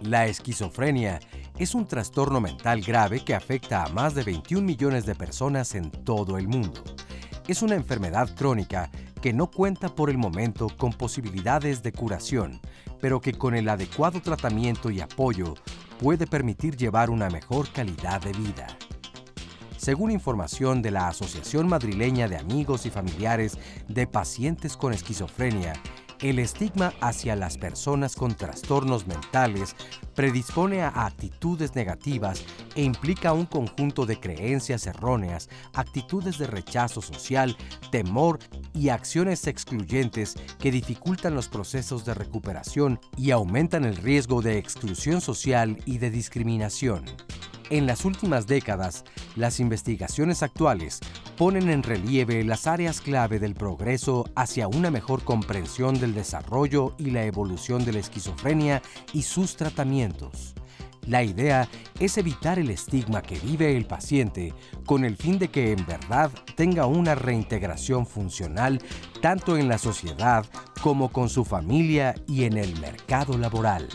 La esquizofrenia es un trastorno mental grave que afecta a más de 21 millones de personas en todo el mundo. Es una enfermedad crónica que no cuenta por el momento con posibilidades de curación, pero que con el adecuado tratamiento y apoyo puede permitir llevar una mejor calidad de vida. Según información de la Asociación Madrileña de Amigos y Familiares de Pacientes con Esquizofrenia, el estigma hacia las personas con trastornos mentales predispone a actitudes negativas e implica un conjunto de creencias erróneas, actitudes de rechazo social, temor y acciones excluyentes que dificultan los procesos de recuperación y aumentan el riesgo de exclusión social y de discriminación. En las últimas décadas, las investigaciones actuales ponen en relieve las áreas clave del progreso hacia una mejor comprensión del desarrollo y la evolución de la esquizofrenia y sus tratamientos. La idea es evitar el estigma que vive el paciente con el fin de que en verdad tenga una reintegración funcional tanto en la sociedad como con su familia y en el mercado laboral.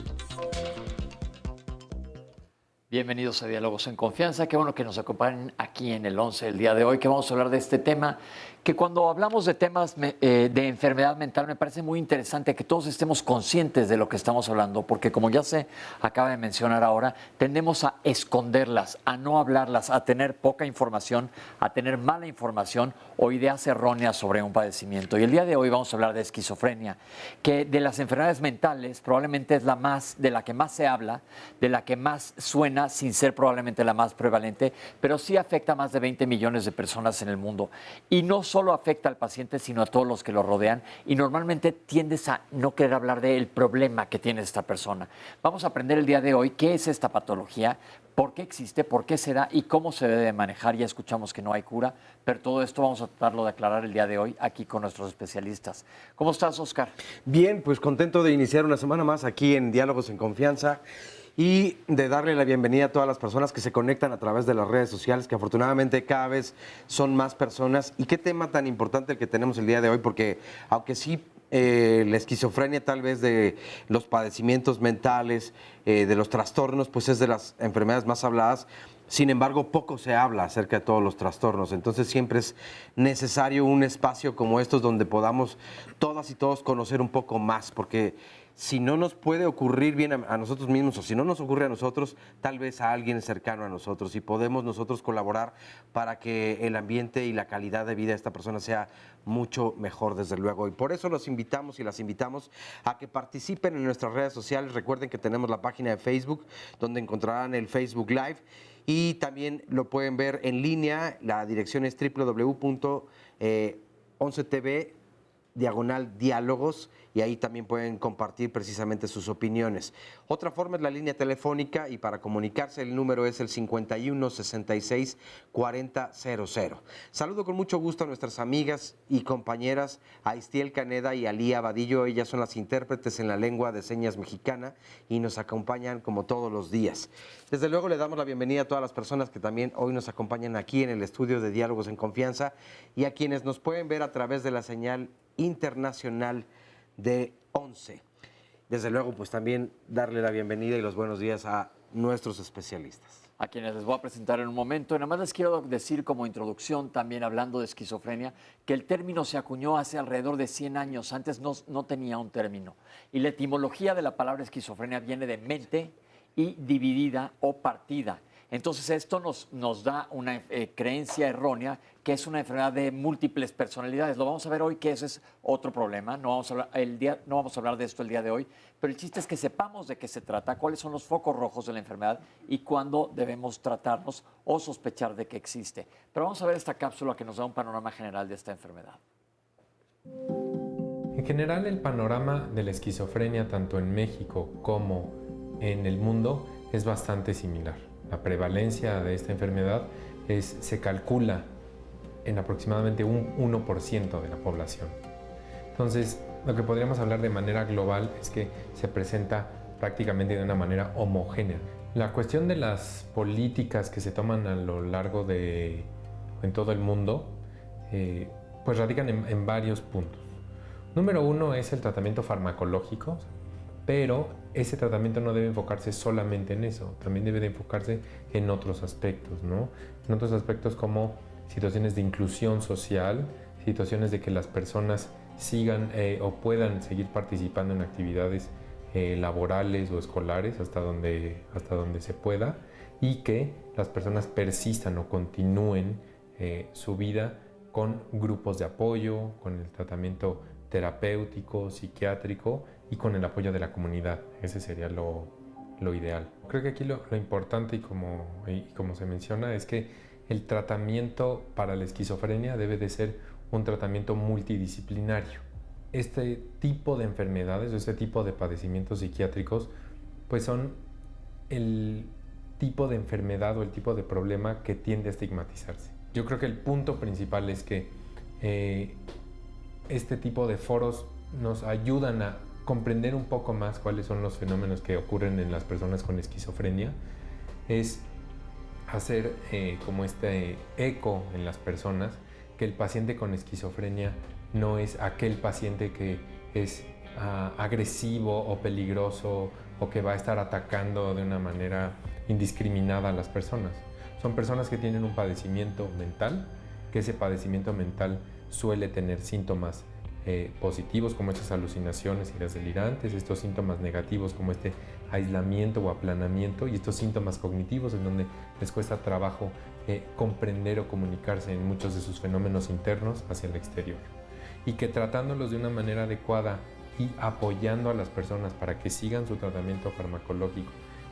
Bienvenidos a Diálogos en Confianza. Qué bueno que nos acompañen aquí en el 11 el día de hoy, que vamos a hablar de este tema, que cuando hablamos de temas de enfermedad mental me parece muy interesante que todos estemos conscientes de lo que estamos hablando, porque como ya se acaba de mencionar ahora, tendemos a esconderlas, a no hablarlas, a tener poca información, a tener mala información o ideas erróneas sobre un padecimiento. Y el día de hoy vamos a hablar de esquizofrenia, que de las enfermedades mentales probablemente es de la que más se habla, de la que más suena, sin ser probablemente la más prevalente, pero sí afecta a más de 20 millones de personas en el mundo. Y no solo afecta al paciente, sino a todos los que lo rodean. Y normalmente tiendes a no querer hablar del problema que tiene esta persona. Vamos a aprender el día de hoy qué es esta patología, por qué existe, por qué se da y cómo se debe de manejar. Ya escuchamos que no hay cura, pero todo esto vamos a tratarlo de aclarar el día de hoy aquí con nuestros especialistas. ¿Cómo estás, Oscar? Bien, pues contento de iniciar una semana más aquí en Diálogos en Confianza y de darle la bienvenida a todas las personas que se conectan a través de las redes sociales, que afortunadamente cada vez son más personas. Y qué tema tan importante el que tenemos el día de hoy, porque aunque sí la esquizofrenia tal vez de los padecimientos mentales, de los trastornos, pues es de las enfermedades más habladas. Sin embargo, poco se habla acerca de todos los trastornos. Entonces siempre es necesario un espacio como estos donde podamos todas y todos conocer un poco más, porque si no nos puede ocurrir bien a nosotros mismos o si no nos ocurre a nosotros, tal vez a alguien cercano a nosotros, y podemos nosotros colaborar para que el ambiente y la calidad de vida de esta persona sea mucho mejor, desde luego. Y por eso los invitamos y las invitamos a que participen en nuestras redes sociales. Recuerden que tenemos la página de Facebook, donde encontrarán el Facebook Live, y también lo pueden ver en línea. La dirección es www.11tv/diálogos, y ahí también pueden compartir precisamente sus opiniones. Otra forma es la línea telefónica, y para comunicarse el número es el 51 66 40 00. Saludo con mucho gusto a nuestras amigas y compañeras Aistiel Caneda y Alía Vadillo. Ellas son las intérpretes en la lengua de señas mexicana y nos acompañan como todos los días. Desde luego le damos la bienvenida a todas las personas que también hoy nos acompañan aquí en el estudio de Diálogos en Confianza, y a quienes nos pueden ver a través de la señal internacional de 11. Desde luego, pues también darle la bienvenida y los buenos días a nuestros especialistas, A quienes les voy a presentar en un momento. Y nada más les quiero decir como introducción, también hablando de esquizofrenia, que el término se acuñó hace alrededor de 100 años. Antes no tenía un término. Y la etimología de la palabra esquizofrenia viene de mente y dividida o partida. Entonces esto nos da una creencia errónea que es una enfermedad de múltiples personalidades. Lo vamos a ver hoy, que ese es otro problema. No vamos a hablar de esto el día de hoy, pero el chiste es que sepamos de qué se trata, cuáles son los focos rojos de la enfermedad y cuándo debemos tratarnos o sospechar de que existe. Pero vamos a ver esta cápsula que nos da un panorama general de esta enfermedad. En general, el panorama de la esquizofrenia, tanto en México como en el mundo, es bastante similar. La prevalencia de esta enfermedad se calcula en aproximadamente un 1% de la población. Entonces, lo que podríamos hablar de manera global es que se presenta prácticamente de una manera homogénea. La cuestión de las políticas que se toman a lo largo en todo el mundo, pues radican en varios puntos. Número uno es el tratamiento farmacológico. pero ese tratamiento no debe enfocarse solamente en eso, también debe de enfocarse en otros aspectos, ¿no? En otros aspectos como situaciones de inclusión social, situaciones de que las personas sigan o puedan seguir participando en actividades laborales o escolares hasta donde se pueda, y que las personas persistan o continúen su vida con grupos de apoyo, con el tratamiento terapéutico, psiquiátrico y con el apoyo de la comunidad. Ese sería lo ideal. Creo que aquí lo importante y como se menciona es que el tratamiento para la esquizofrenia debe de ser un tratamiento multidisciplinario. Este tipo de enfermedades o este tipo de padecimientos psiquiátricos pues son el tipo de enfermedad o el tipo de problema que tiende a estigmatizarse. Yo creo que el punto principal es que este tipo de foros nos ayudan a comprender un poco más cuáles son los fenómenos que ocurren en las personas con esquizofrenia, es hacer como este eco en las personas que el paciente con esquizofrenia no es aquel paciente que es agresivo o peligroso o que va a estar atacando de una manera indiscriminada a las personas. Son personas que tienen un padecimiento mental, que ese padecimiento mental suele tener síntomas positivos como estas alucinaciones, ideas delirantes, estos síntomas negativos como este aislamiento o aplanamiento, y estos síntomas cognitivos en donde les cuesta trabajo comprender o comunicarse en muchos de sus fenómenos internos hacia el exterior, y que tratándolos de una manera adecuada y apoyando a las personas para que sigan su tratamiento farmacológico,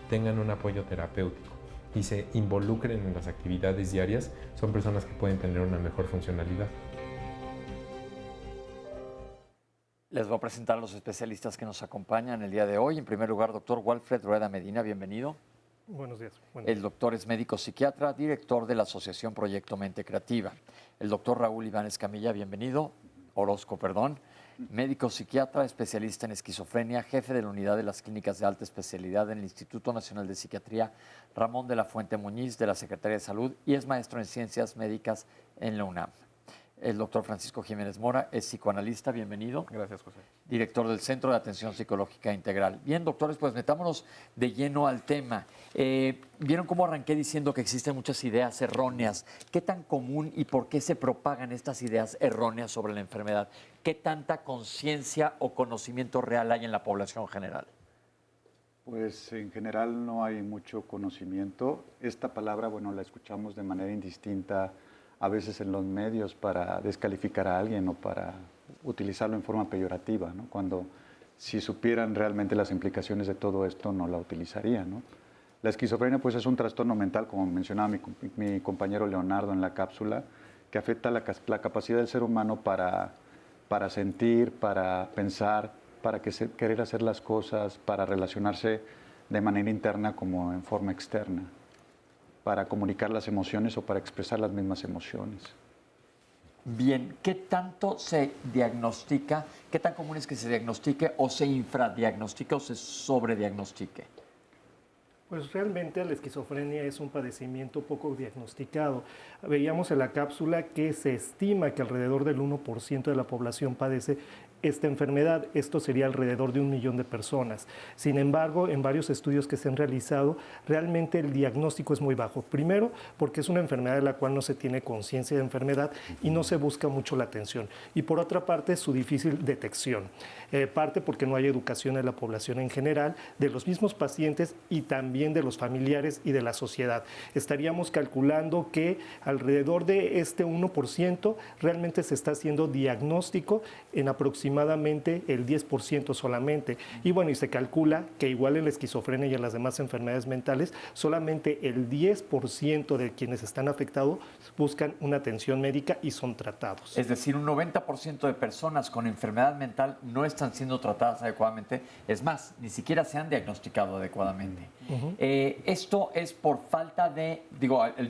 tengan un apoyo terapéutico y se involucren en las actividades diarias, son personas que pueden tener una mejor funcionalidad. Les voy a presentar a los especialistas que nos acompañan el día de hoy. En primer lugar, doctor Walfred Rueda Medina, bienvenido. Buenos días. El doctor es médico psiquiatra, director de la Asociación Proyecto Mente Creativa. El doctor Raúl Iván Escamilla, bienvenido. Orozco, perdón. Médico psiquiatra, especialista en esquizofrenia, jefe de la unidad de las clínicas de alta especialidad en el Instituto Nacional de Psiquiatría Ramón de la Fuente Muñiz de la Secretaría de Salud y es maestro en Ciencias Médicas en la UNAM. El doctor Francisco Jiménez Mora es psicoanalista, bienvenido. Gracias, José. Director del Centro de Atención Psicológica Integral. Bien, doctores, pues metámonos de lleno al tema. ¿Vieron cómo arranqué diciendo que existen muchas ideas erróneas? ¿Qué tan común y por qué se propagan estas ideas erróneas sobre la enfermedad? ¿Qué tanta conciencia o conocimiento real hay en la población general? Pues en general no hay mucho conocimiento. Esta palabra, bueno, la escuchamos de manera indistinta a veces en los medios para descalificar a alguien o para utilizarlo en forma peyorativa, ¿no? Cuando si supieran realmente las implicaciones de todo esto no la utilizarían, ¿no? La esquizofrenia pues es un trastorno mental, como mencionaba mi compañero Leonardo en la cápsula, que afecta la capacidad del ser humano para sentir, para pensar, para querer hacer las cosas, para relacionarse de manera interna como en forma externa, para comunicar las emociones o para expresar las mismas emociones. Bien, ¿qué tanto se diagnostica? ¿Qué tan común es que se diagnostique o se infradiagnostique o se sobrediagnostique? Pues realmente la esquizofrenia es un padecimiento poco diagnosticado. Veíamos en la cápsula que se estima que alrededor del 1% de la población padece esta enfermedad. Esto sería alrededor de 1 millón de personas. Sin embargo, en varios estudios que se han realizado, realmente el diagnóstico es muy bajo. Primero, porque es una enfermedad de la cual no se tiene conciencia de enfermedad y no se busca mucho la atención. Y por otra parte, su difícil detección. Parte porque no hay educación en la población en general, de los mismos pacientes y también de los familiares y de la sociedad. Estaríamos calculando que alrededor de este 1% realmente se está haciendo diagnóstico en aproximadamente el 10% solamente. Y bueno, y se calcula que igual en la esquizofrenia y en las demás enfermedades mentales, solamente el 10% de quienes están afectados buscan una atención médica y son tratados. Es decir, un 90% de personas con enfermedad mental no están siendo tratadas adecuadamente. Es más, ni siquiera se han diagnosticado adecuadamente. Esto es por falta de,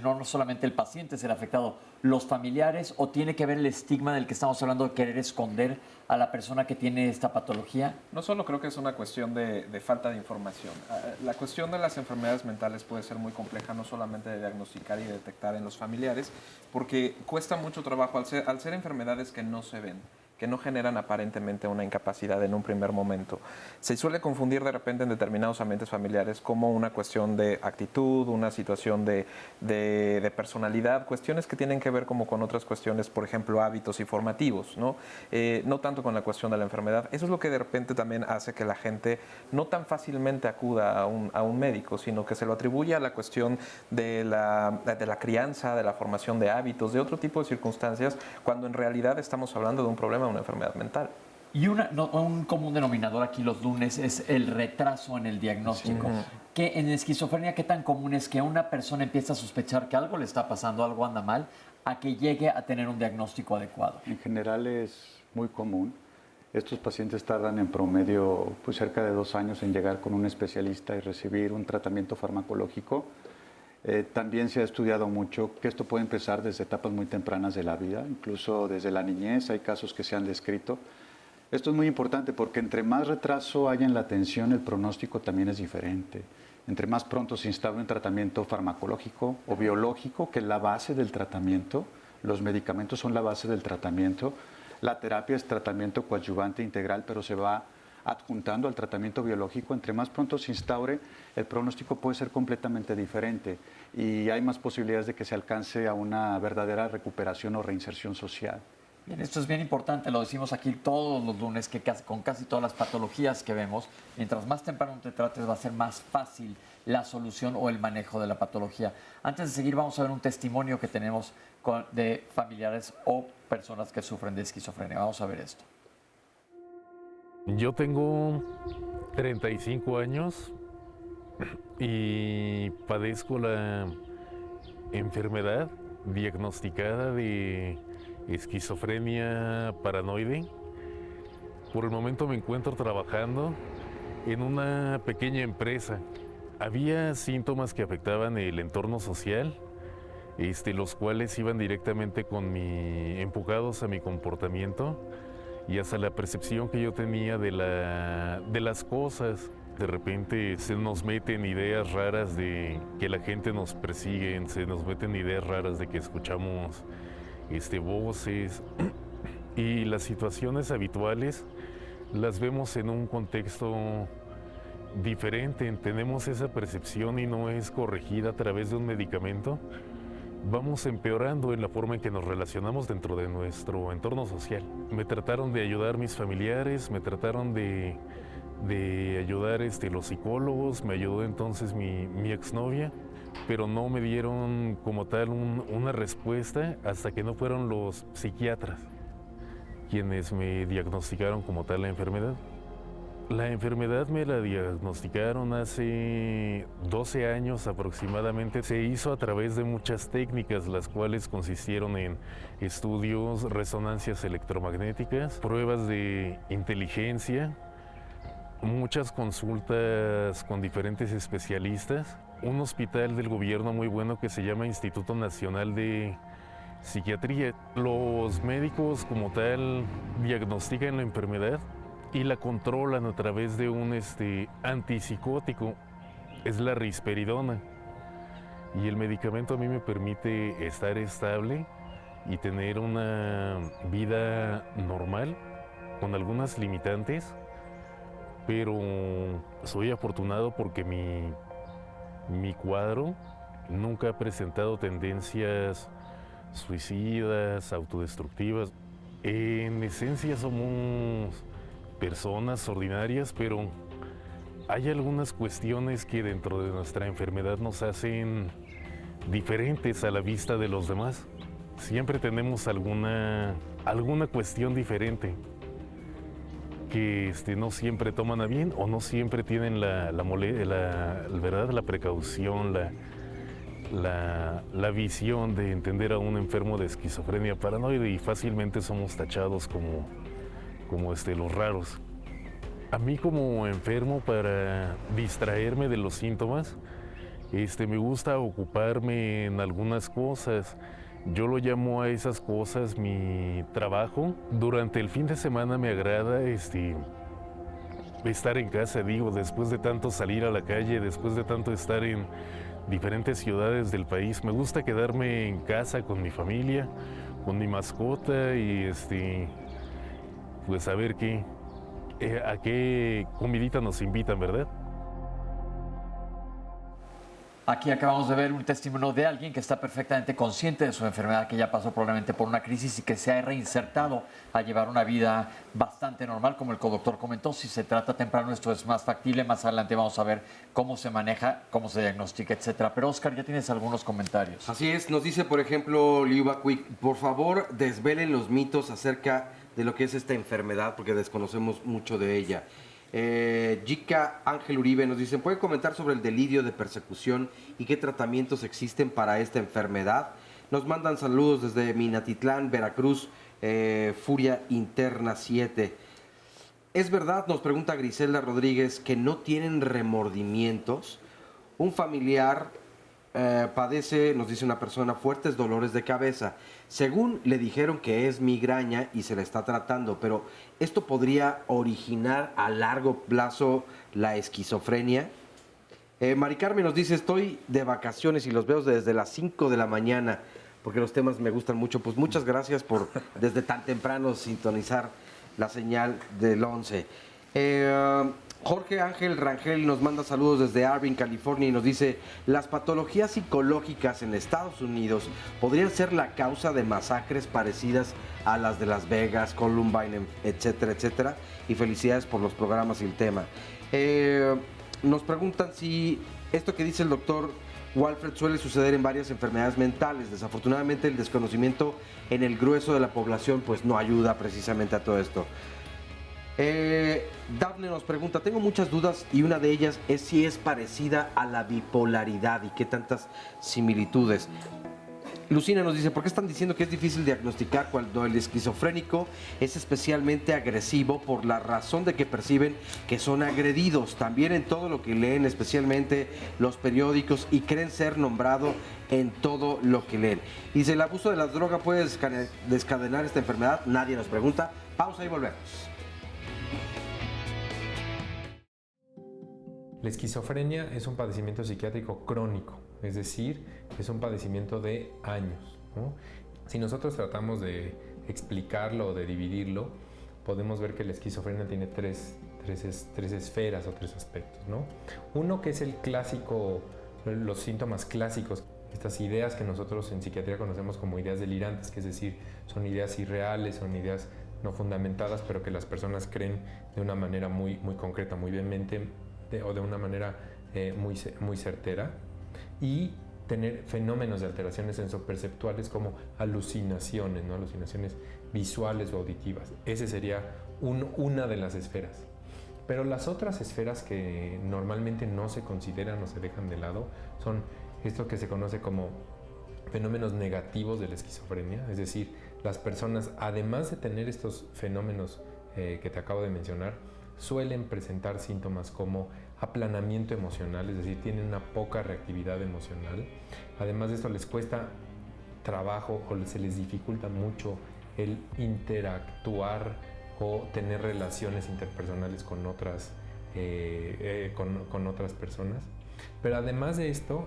no solamente el paciente es el afectado, los familiares, o tiene que ver el estigma del que estamos hablando de querer esconder a la persona que tiene esta patología. No solo creo que es una cuestión de falta de información. La cuestión de las enfermedades mentales puede ser muy compleja, no solamente de diagnosticar y detectar en los familiares, porque cuesta mucho trabajo al ser enfermedades que no se ven, que no generan aparentemente una incapacidad en un primer momento. Se suele confundir de repente en determinados ambientes familiares como una cuestión de actitud, una situación de personalidad, cuestiones que tienen que ver como con otras cuestiones, por ejemplo, hábitos y formativos, ¿no? No tanto con la cuestión de la enfermedad. Eso es lo que de repente también hace que la gente no tan fácilmente acuda a un médico, sino que se lo atribuye a la cuestión de la crianza, de la formación de hábitos, de otro tipo de circunstancias, cuando en realidad estamos hablando de un problema, de una enfermedad mental. Y un común denominador aquí los lunes es el retraso en el diagnóstico. Sí. Que en esquizofrenia, ¿qué tan común es que una persona empiece a sospechar que algo le está pasando, algo anda mal, a que llegue a tener un diagnóstico adecuado? En general es muy común. Estos pacientes tardan en promedio pues, cerca de 2 años en llegar con un especialista y recibir un tratamiento farmacológico. También se ha estudiado mucho que esto puede empezar desde etapas muy tempranas de la vida, incluso desde la niñez hay casos que se han descrito. Esto es muy importante porque entre más retraso haya en la atención, el pronóstico también es diferente. Entre más pronto se instaura un tratamiento farmacológico o biológico, que es la base del tratamiento, los medicamentos son la base del tratamiento, la terapia es tratamiento coadyuvante integral, pero se va adjuntando al tratamiento biológico. Entre más pronto se instaure, el pronóstico puede ser completamente diferente y hay más posibilidades de que se alcance a una verdadera recuperación o reinserción social. Bien, esto es bien importante, lo decimos aquí todos los lunes, que con casi todas las patologías que vemos, mientras más temprano te trates va a ser más fácil la solución o el manejo de la patología. Antes de seguir vamos a ver un testimonio que tenemos de familiares o personas que sufren de esquizofrenia. Vamos a ver esto. Yo tengo 35 años y padezco la enfermedad diagnosticada de esquizofrenia paranoide. Por el momento me encuentro trabajando en una pequeña empresa. Había síntomas que afectaban el entorno social, los cuales iban directamente empujados a mi comportamiento y hasta la percepción que yo tenía de las cosas. De repente se nos meten ideas raras de que la gente nos persigue, se nos meten ideas raras de que escuchamos voces y las situaciones habituales las vemos en un contexto diferente. Tenemos esa percepción y no es corregida a través de un medicamento. Vamos empeorando en la forma en que nos relacionamos dentro de nuestro entorno social. Me trataron de ayudar mis familiares, me trataron de ayudar los psicólogos, me ayudó entonces mi exnovia, pero no me dieron como tal una respuesta hasta que no fueron los psiquiatras quienes me diagnosticaron como tal la enfermedad. La enfermedad me la diagnosticaron hace 12 años aproximadamente. Se hizo a través de muchas técnicas, las cuales consistieron en estudios, resonancias electromagnéticas, pruebas de inteligencia, muchas consultas con diferentes especialistas, un hospital del gobierno muy bueno que se llama Instituto Nacional de Psiquiatría. Los médicos como tal diagnostican la enfermedad y la controlan a través de un antipsicótico, es la risperidona. Y el medicamento a mí me permite estar estable y tener una vida normal, con algunas limitantes, pero soy afortunado porque mi cuadro nunca ha presentado tendencias suicidas, autodestructivas. En esencia somos personas ordinarias, pero hay algunas cuestiones que dentro de nuestra enfermedad nos hacen diferentes a la vista de los demás. Siempre tenemos alguna cuestión diferente que no siempre toman a bien o no siempre tienen la precaución, la visión de entender a un enfermo de esquizofrenia paranoide y fácilmente somos tachados como los raros. A mí como enfermo, para distraerme de los síntomas, me gusta ocuparme en algunas cosas. Yo lo llamo a esas cosas mi trabajo. Durante el fin de semana me agrada estar en casa, después de tanto salir a la calle, después de tanto estar en diferentes ciudades del país, me gusta quedarme en casa con mi familia, con mi mascota y pues a ver a qué comidita nos invitan, ¿verdad? Aquí acabamos de ver un testimonio de alguien que está perfectamente consciente de su enfermedad, que ya pasó probablemente por una crisis y que se ha reinsertado a llevar una vida bastante normal, como el doctor comentó. Si se trata temprano, esto es más factible. Más adelante vamos a ver cómo se maneja, cómo se diagnostica, etcétera. Pero Oscar, ya tienes algunos comentarios. Así es, nos dice, por ejemplo, Liu Bakui, por favor, desvelen los mitos acerca de lo que es esta enfermedad, porque desconocemos mucho de ella. Jica Ángel Uribe nos dice, ¿puede comentar sobre el delirio de persecución y qué tratamientos existen para esta enfermedad? Nos mandan saludos desde Minatitlán, Veracruz, Furia Interna 7. ¿Es verdad, nos pregunta Griselda Rodríguez, que no tienen remordimientos? Un familiar padece, nos dice una persona, fuertes dolores de cabeza. Según le dijeron que es migraña y se le está tratando, pero ¿esto podría originar a largo plazo la esquizofrenia? Mari Carmen nos dice, estoy de vacaciones y los veo desde las 5 de la mañana, porque los temas me gustan mucho. Pues muchas gracias por desde tan temprano sintonizar la señal del 11. Jorge Ángel Rangel nos manda saludos desde Irvine, California, y nos dice, las patologías psicológicas en Estados Unidos podrían ser la causa de masacres parecidas a las de Las Vegas, Columbine, etcétera, etcétera. Y felicidades por los programas y el tema. Nos preguntan si esto que dice el doctor Walfred suele suceder en varias enfermedades mentales. Desafortunadamente el desconocimiento en el grueso de la población pues no ayuda precisamente a todo esto. Daphne nos pregunta, tengo muchas dudas y una de ellas es si es parecida a la bipolaridad y qué tantas similitudes. Lucina nos dice, ¿por qué están diciendo que es difícil diagnosticar cuando el esquizofrénico es especialmente agresivo por la razón de que perciben que son agredidos? También en todo lo que leen, especialmente los periódicos, y creen ser nombrado en todo lo que leen. Dice, ¿el abuso de la droga puede desencadenar esta enfermedad? Nadie nos pregunta. Pausa y volvemos. La esquizofrenia es un padecimiento psiquiátrico crónico, es decir, es un padecimiento de años, ¿no? Si nosotros tratamos de explicarlo o de dividirlo, podemos ver que la esquizofrenia tiene tres esferas o tres aspectos, ¿no? Uno que es el clásico, los síntomas clásicos, estas ideas que nosotros en psiquiatría conocemos como ideas delirantes, que es decir, son ideas irreales, son ideas no fundamentadas, pero que las personas creen de una manera muy concreta, muy vehemente, o de una manera muy certera, y tener fenómenos de alteraciones sensoperceptuales como alucinaciones, ¿no? Alucinaciones visuales o auditivas. Ese sería una de las esferas. Pero las otras esferas que normalmente no se consideran o se dejan de lado son esto que se conoce como fenómenos negativos de la esquizofrenia, es decir, las personas, además de tener estos fenómenos que te acabo de mencionar, suelen presentar síntomas como aplanamiento emocional, es decir, tienen una poca reactividad emocional. Además de esto, les cuesta trabajo o se les dificulta mucho el interactuar o tener relaciones interpersonales con otras personas. Pero además de esto,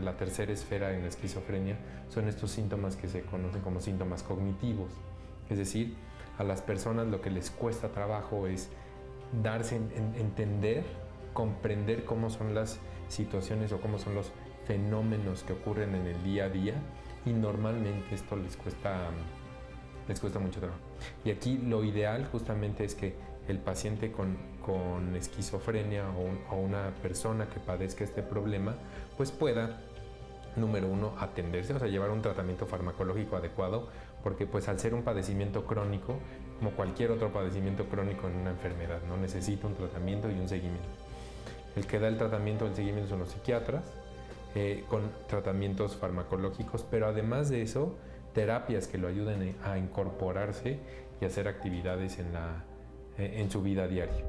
la tercera esfera en la esquizofrenia son estos síntomas que se conocen como síntomas cognitivos. Es decir, a las personas lo que les cuesta trabajo es entender, comprender cómo son las situaciones o cómo son los fenómenos que ocurren en el día a día, y normalmente esto les cuesta mucho trabajo. Y aquí lo ideal justamente es que el paciente con esquizofrenia o una persona que padezca este problema pues pueda, número uno, atenderse, o sea, llevar un tratamiento farmacológico adecuado, porque pues al ser un padecimiento crónico, como cualquier otro padecimiento crónico en una enfermedad, no necesita un tratamiento y un seguimiento. El que da el tratamiento y el seguimiento son los psiquiatras, con tratamientos farmacológicos, pero además de eso, terapias que lo ayuden a incorporarse y hacer actividades en su vida diaria.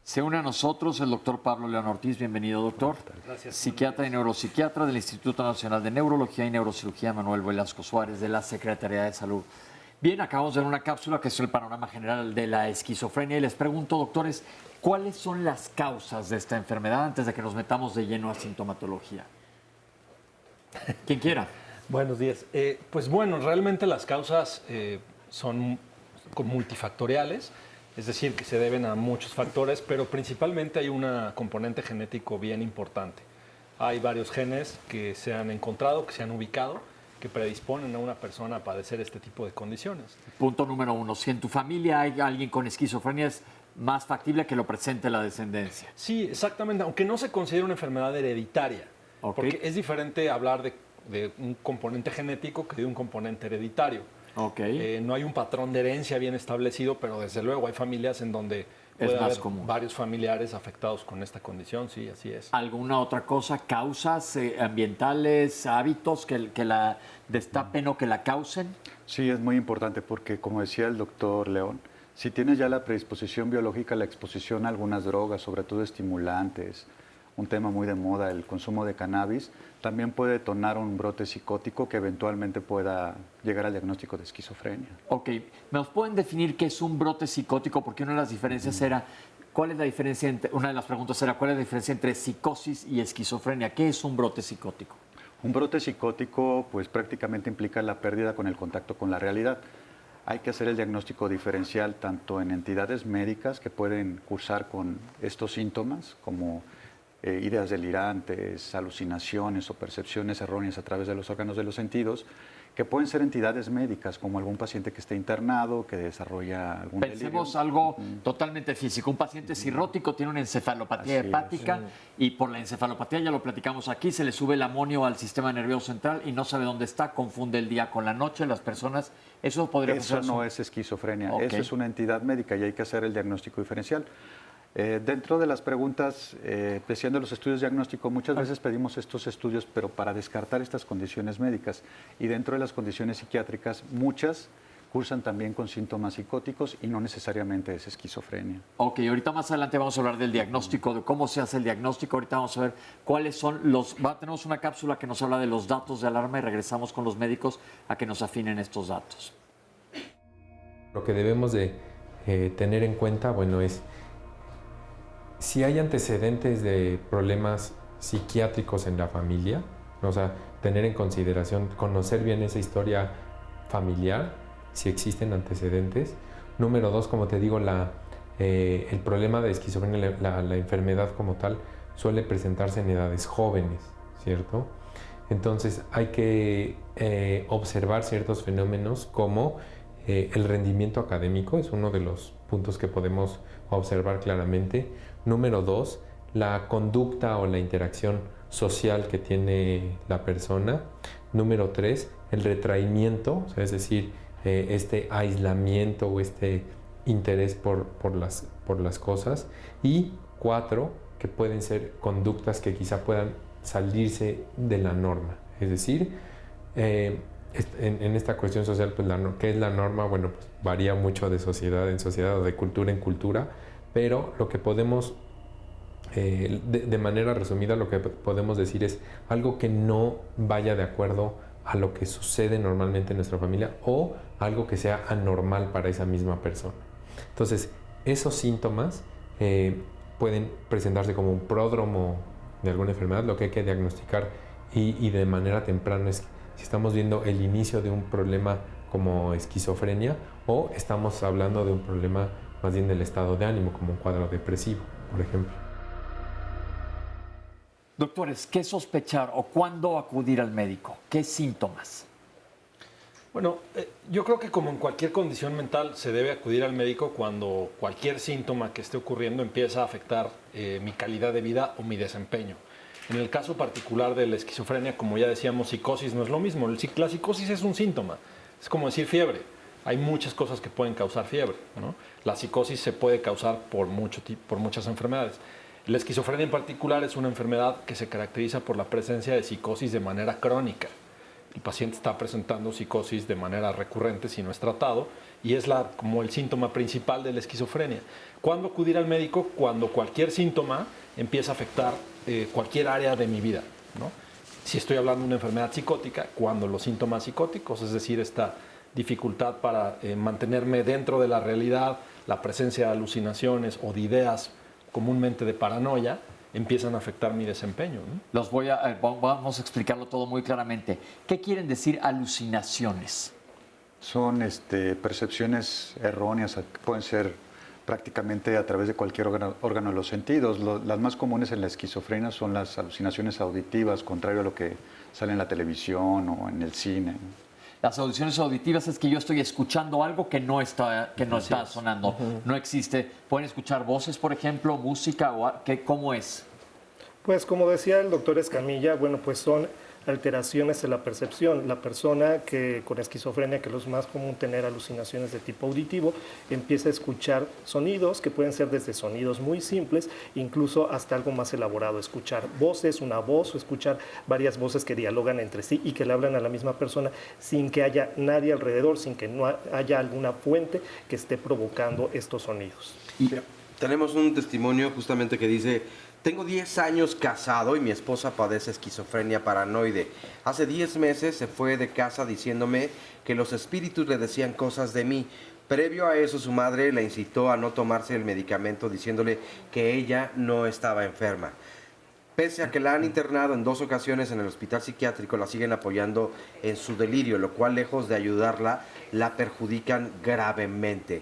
Se une a nosotros el doctor Pablo León Ortiz. Bienvenido, doctor. Gracias. Psiquiatra y neuropsiquiatra del Instituto Nacional de Neurología y Neurocirugía Manuel Velasco Suárez de la Secretaría de Salud. Bien, acabamos de ver una cápsula que es el panorama general de la esquizofrenia y les pregunto, doctores, ¿cuáles son las causas de esta enfermedad antes de que nos metamos de lleno a sintomatología? Quien quiera. Buenos días. Pues bueno, realmente las causas son multifactoriales, es decir, que se deben a muchos factores, pero principalmente hay un componente genético bien importante. Hay varios genes que se han encontrado, que se han ubicado, que predisponen a una persona a padecer este tipo de condiciones. Punto número 1. Si en tu familia hay alguien con esquizofrenia, es más factible que lo presente la descendencia. Sí, exactamente, aunque no se considera una enfermedad hereditaria, porque es diferente hablar de un componente genético que de un componente hereditario. No hay un patrón de herencia bien establecido, pero desde luego hay familias en donde puede haber varios familiares afectados con esta condición, sí, así es. ¿Alguna otra cosa? ¿Causas ambientales, hábitos que la destapen o que la causen? Sí, es muy importante porque, como decía el doctor León, si tienes ya la predisposición biológica, la exposición a algunas drogas, sobre todo estimulantes, un tema muy de moda, el consumo de cannabis, también puede detonar un brote psicótico que eventualmente pueda llegar al diagnóstico de esquizofrenia. Ok, ¿nos pueden definir qué es un brote psicótico? Porque una de las diferencias era, ¿cuál es la diferencia una de las preguntas era, ¿cuál es la diferencia entre psicosis y esquizofrenia? ¿Qué es un brote psicótico? Un brote psicótico, pues prácticamente implica la pérdida con el contacto con la realidad. Hay que hacer el diagnóstico diferencial tanto en entidades médicas que pueden cursar con estos síntomas, como ideas delirantes, alucinaciones o percepciones erróneas a través de los órganos de los sentidos, que pueden ser entidades médicas, como algún paciente que esté internado, que desarrolla algún Pensemos delirio. algo totalmente físico. Un paciente cirrótico tiene una encefalopatía hepática y por la encefalopatía, ya lo platicamos aquí, se le sube el amonio al sistema nervioso central y no sabe dónde está, confunde el día con la noche. Las personas, eso podría Eso pasar. no es esquizofrenia, eso es una entidad médica y hay que hacer el diagnóstico diferencial. Dentro de las preguntas, decían de los estudios diagnósticos, muchas veces pedimos estos estudios, pero para descartar estas condiciones médicas. Y dentro de las condiciones psiquiátricas, muchas cursan también con síntomas psicóticos y no necesariamente es esquizofrenia. Ok, ahorita más adelante vamos a hablar del diagnóstico, de cómo se hace el diagnóstico. Ahorita vamos a ver cuáles son tenemos una cápsula que nos habla de los datos de alarma y regresamos con los médicos a que nos afinen estos datos. Lo que debemos de tener en cuenta, bueno, es si hay antecedentes de problemas psiquiátricos en la familia, o sea, tener en consideración, conocer bien esa historia familiar, si existen antecedentes. Número 2, como te digo, el problema de esquizofrenia, la enfermedad como tal, suele presentarse en edades jóvenes, ¿cierto? Entonces hay que observar ciertos fenómenos como el rendimiento académico, es uno de los puntos que podemos observar claramente. Número 2, la conducta o la interacción social que tiene la persona. Número 3, el retraimiento, o sea, es decir, este aislamiento o este interés por las cosas. Y 4, que pueden ser conductas que quizá puedan salirse de la norma. Es decir, en esta cuestión social, pues, ¿qué es la norma? Bueno, pues varía mucho de sociedad en sociedad o de cultura en cultura, pero lo que podemos, de manera resumida, lo que podemos decir es algo que no vaya de acuerdo a lo que sucede normalmente en nuestra familia o algo que sea anormal para esa misma persona. Entonces, esos síntomas pueden presentarse como un pródromo de alguna enfermedad. Lo que hay que diagnosticar y de manera temprana es si estamos viendo el inicio de un problema como esquizofrenia o estamos hablando de un problema más bien del estado de ánimo, como un cuadro depresivo, por ejemplo. Doctores, ¿qué sospechar o cuándo acudir al médico? ¿Qué síntomas? Bueno, yo creo que como en cualquier condición mental se debe acudir al médico cuando cualquier síntoma que esté ocurriendo empieza a afectar mi calidad de vida o mi desempeño. En el caso particular de la esquizofrenia, como ya decíamos, psicosis no es lo mismo. La psicosis es un síntoma, es como decir fiebre. Hay muchas cosas que pueden causar fiebre, ¿no? La psicosis se puede causar por muchas enfermedades. La esquizofrenia en particular es una enfermedad que se caracteriza por la presencia de psicosis de manera crónica. El paciente está presentando psicosis de manera recurrente si no es tratado y es como el síntoma principal de la esquizofrenia. ¿Cuándo acudir al médico? Cuando cualquier síntoma empieza a afectar cualquier área de mi vida, ¿no? Si estoy hablando de una enfermedad psicótica, cuando los síntomas psicóticos, es decir, esta dificultad para mantenerme dentro de la realidad, la presencia de alucinaciones o de ideas comúnmente de paranoia, empiezan a afectar mi desempeño, ¿no? Vamos a explicarlo todo muy claramente. ¿Qué quieren decir alucinaciones? Son percepciones erróneas, que pueden ser prácticamente a través de cualquier órgano de los sentidos. Las más comunes en la esquizofrenia son las alucinaciones auditivas, contrario a lo que sale en la televisión o en el cine. Las audiciones auditivas es que yo estoy escuchando algo que no está sonando, no existe. ¿Pueden escuchar voces, por ejemplo, música o cómo es? Pues como decía el doctor Escamilla, bueno, pues son alteraciones en la percepción. La persona que con esquizofrenia, que es lo más común tener alucinaciones de tipo auditivo, empieza a escuchar sonidos que pueden ser desde sonidos muy simples, incluso hasta algo más elaborado, escuchar voces, una voz o escuchar varias voces que dialogan entre sí y que le hablan a la misma persona sin que haya nadie alrededor, sin que no haya alguna fuente que esté provocando estos sonidos. Y tenemos un testimonio justamente que dice: tengo 10 años casado y mi esposa padece esquizofrenia paranoide. Hace 10 meses se fue de casa diciéndome que los espíritus le decían cosas de mí. Previo a eso, su madre la incitó a no tomarse el medicamento diciéndole que ella no estaba enferma. Pese a que la han internado en 2 ocasiones en el hospital psiquiátrico, la siguen apoyando en su delirio, lo cual, lejos de ayudarla, la perjudican gravemente.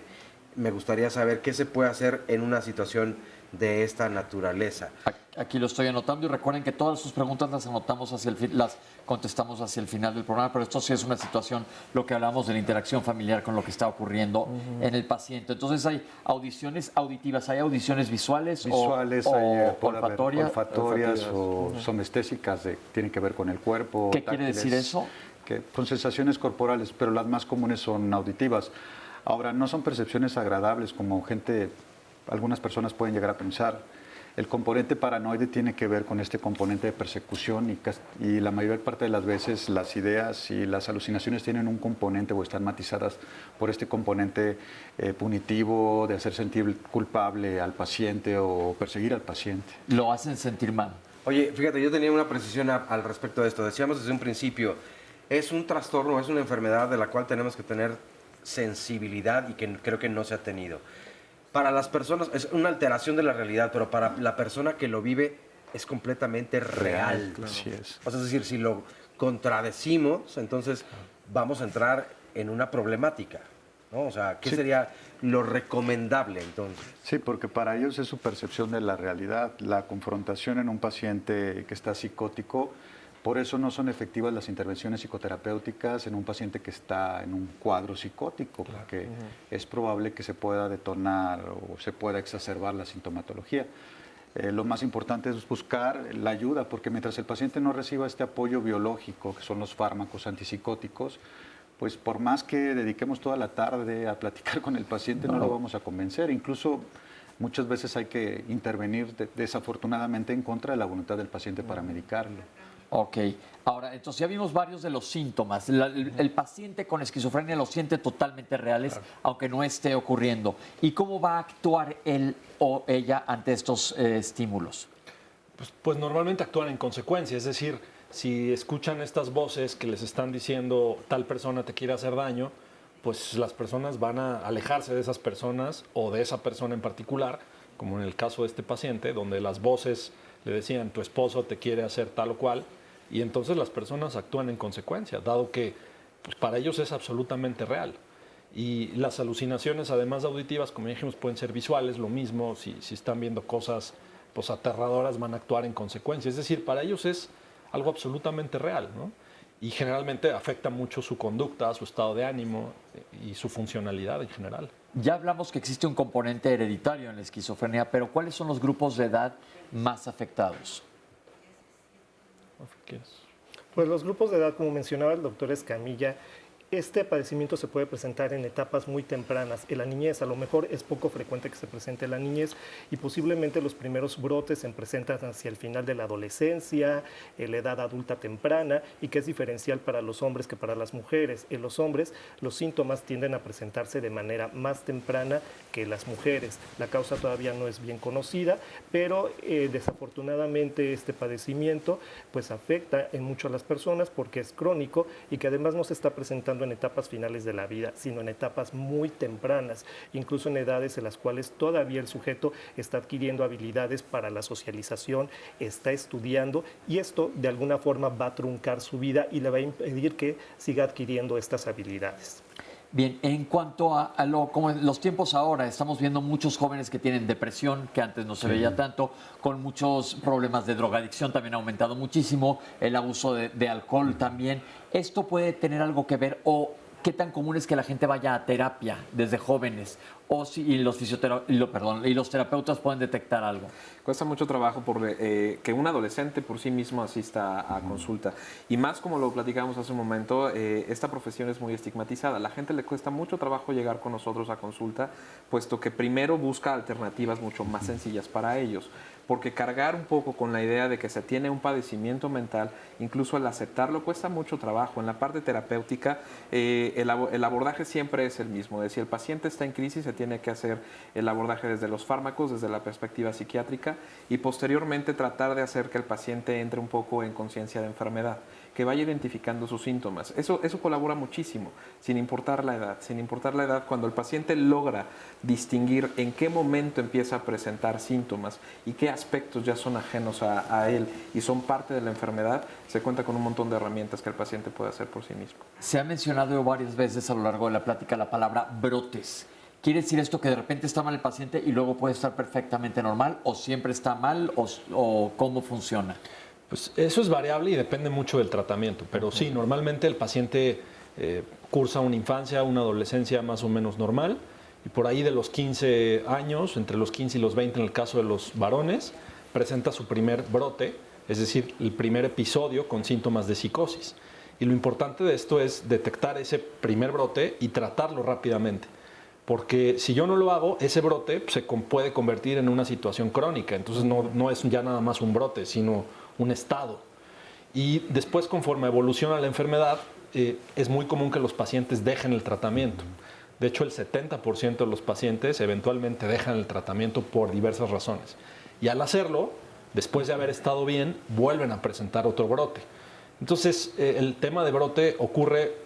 Me gustaría saber qué se puede hacer en una situación de esta naturaleza. Aquí lo estoy anotando y recuerden que todas sus preguntas las anotamos las contestamos hacia el final del programa, pero esto sí es una situación, lo que hablamos de la interacción familiar con lo que está ocurriendo en el paciente. Entonces hay audiciones auditivas, hay audiciones visuales o olfatorias o somestésicas, tienen que ver con el cuerpo. ¿Qué quiere decir eso? Con sensaciones corporales, pero las más comunes son auditivas. Ahora, no son percepciones agradables como algunas personas pueden llegar a pensar. El componente paranoide tiene que ver con este componente de persecución y la mayor parte de las veces las ideas y las alucinaciones tienen un componente o están matizadas por este componente punitivo de hacer sentir culpable al paciente o perseguir al paciente. Lo hacen sentir mal. Oye, fíjate, yo tenía una precisión al respecto de esto. Decíamos desde un principio, es un trastorno, es una enfermedad de la cual tenemos que tener sensibilidad y que creo que no se ha tenido. Para las personas es una alteración de la realidad, pero para la persona que lo vive es completamente real. Claro. Así es. O sea, es decir, si lo contradecimos, entonces vamos a entrar en una problemática, ¿no? O sea, ¿qué sería lo recomendable entonces? Sí, porque para ellos es su percepción de la realidad. La confrontación en un paciente que está psicótico, por eso no son efectivas las intervenciones psicoterapéuticas en un paciente que está en un cuadro psicótico, porque es probable que se pueda detonar o se pueda exacerbar la sintomatología. Lo más importante es buscar la ayuda, porque mientras el paciente no reciba este apoyo biológico, que son los fármacos antipsicóticos, pues por más que dediquemos toda la tarde a platicar con el paciente, no lo vamos a convencer. Incluso muchas veces hay que intervenir desafortunadamente en contra de la voluntad del paciente para medicarlo. Ok, ahora, entonces ya vimos varios de los síntomas. El paciente con esquizofrenia los siente totalmente reales, aunque no esté ocurriendo. ¿Y cómo va a actuar él o ella ante estos estímulos? Pues normalmente actúan en consecuencia, es decir, si escuchan estas voces que les están diciendo tal persona te quiere hacer daño, pues las personas van a alejarse de esas personas o de esa persona en particular, como en el caso de este paciente, donde las voces le decían tu esposo te quiere hacer tal o cual, y entonces las personas actúan en consecuencia, dado que pues, para ellos es absolutamente real. Y las alucinaciones, además de auditivas, como ya dijimos, pueden ser visuales, lo mismo, si están viendo cosas pues, aterradoras, van a actuar en consecuencia. Es decir, para ellos es algo absolutamente real, ¿no? Y generalmente afecta mucho su conducta, su estado de ánimo y su funcionalidad en general. Ya hablamos que existe un componente hereditario en la esquizofrenia, pero ¿cuáles son los grupos de edad más afectados? Pues los grupos de edad, como mencionaba el doctor Escamilla, este padecimiento se puede presentar en etapas muy tempranas. En la niñez, a lo mejor es poco frecuente que se presente en la niñez y posiblemente los primeros brotes se presentan hacia el final de la adolescencia, en la edad adulta temprana, y que es diferencial para los hombres que para las mujeres. En los hombres, los síntomas tienden a presentarse de manera más temprana que las mujeres. La causa todavía no es bien conocida, pero desafortunadamente este padecimiento pues afecta en mucho a las personas porque es crónico y que además no se está presentando en etapas finales de la vida, sino en etapas muy tempranas, incluso en edades en las cuales todavía el sujeto está adquiriendo habilidades para la socialización, está estudiando, y esto de alguna forma va a truncar su vida y le va a impedir que siga adquiriendo estas habilidades. Bien, en cuanto como en los tiempos ahora, estamos viendo muchos jóvenes que tienen depresión, que antes no se veía tanto, con muchos problemas de drogadicción, también ha aumentado muchísimo, el abuso de alcohol también. ¿Esto puede tener algo que ver o qué tan común es que la gente vaya a terapia desde jóvenes? O si y los terapeutas pueden detectar algo. Cuesta mucho trabajo que un adolescente por sí mismo asista a consulta. Y más como lo platicamos hace un momento, esta profesión es muy estigmatizada. A la gente le cuesta mucho trabajo llegar con nosotros a consulta, puesto que primero busca alternativas mucho más sencillas para ellos. Porque cargar un poco con la idea de que se tiene un padecimiento mental, incluso el aceptarlo, cuesta mucho trabajo. En la parte terapéutica, el abordaje siempre es el mismo. Si el paciente está en crisis, se tiene que hacer el abordaje desde los fármacos, desde la perspectiva psiquiátrica, y posteriormente tratar de hacer que el paciente entre un poco en conciencia de enfermedad, que vaya identificando sus síntomas. Eso colabora muchísimo, sin importar la edad. Sin importar la edad, cuando el paciente logra distinguir en qué momento empieza a presentar síntomas y qué aspectos ya son ajenos a él y son parte de la enfermedad, se cuenta con un montón de herramientas que el paciente puede hacer por sí mismo. Se ha mencionado varias veces a lo largo de la plática la palabra brotes. ¿Quiere decir esto que de repente está mal el paciente y luego puede estar perfectamente normal, o siempre está mal, o cómo funciona? Pues eso es variable y depende mucho del tratamiento, pero sí, normalmente el paciente cursa una infancia, una adolescencia más o menos normal, y por ahí de los 15 años, entre los 15 y los 20 en el caso de los varones, presenta su primer brote, es decir, el primer episodio con síntomas de psicosis. Y lo importante de esto es detectar ese primer brote y tratarlo rápidamente. Porque si yo no lo hago, ese brote se puede convertir en una situación crónica. Entonces no es ya nada más un brote, sino un estado. Y después, conforme evoluciona la enfermedad, es muy común que los pacientes dejen el tratamiento. De hecho, el 70% de los pacientes eventualmente dejan el tratamiento por diversas razones. Y al hacerlo, después de haber estado bien, vuelven a presentar otro brote. Entonces, el tema de brote ocurre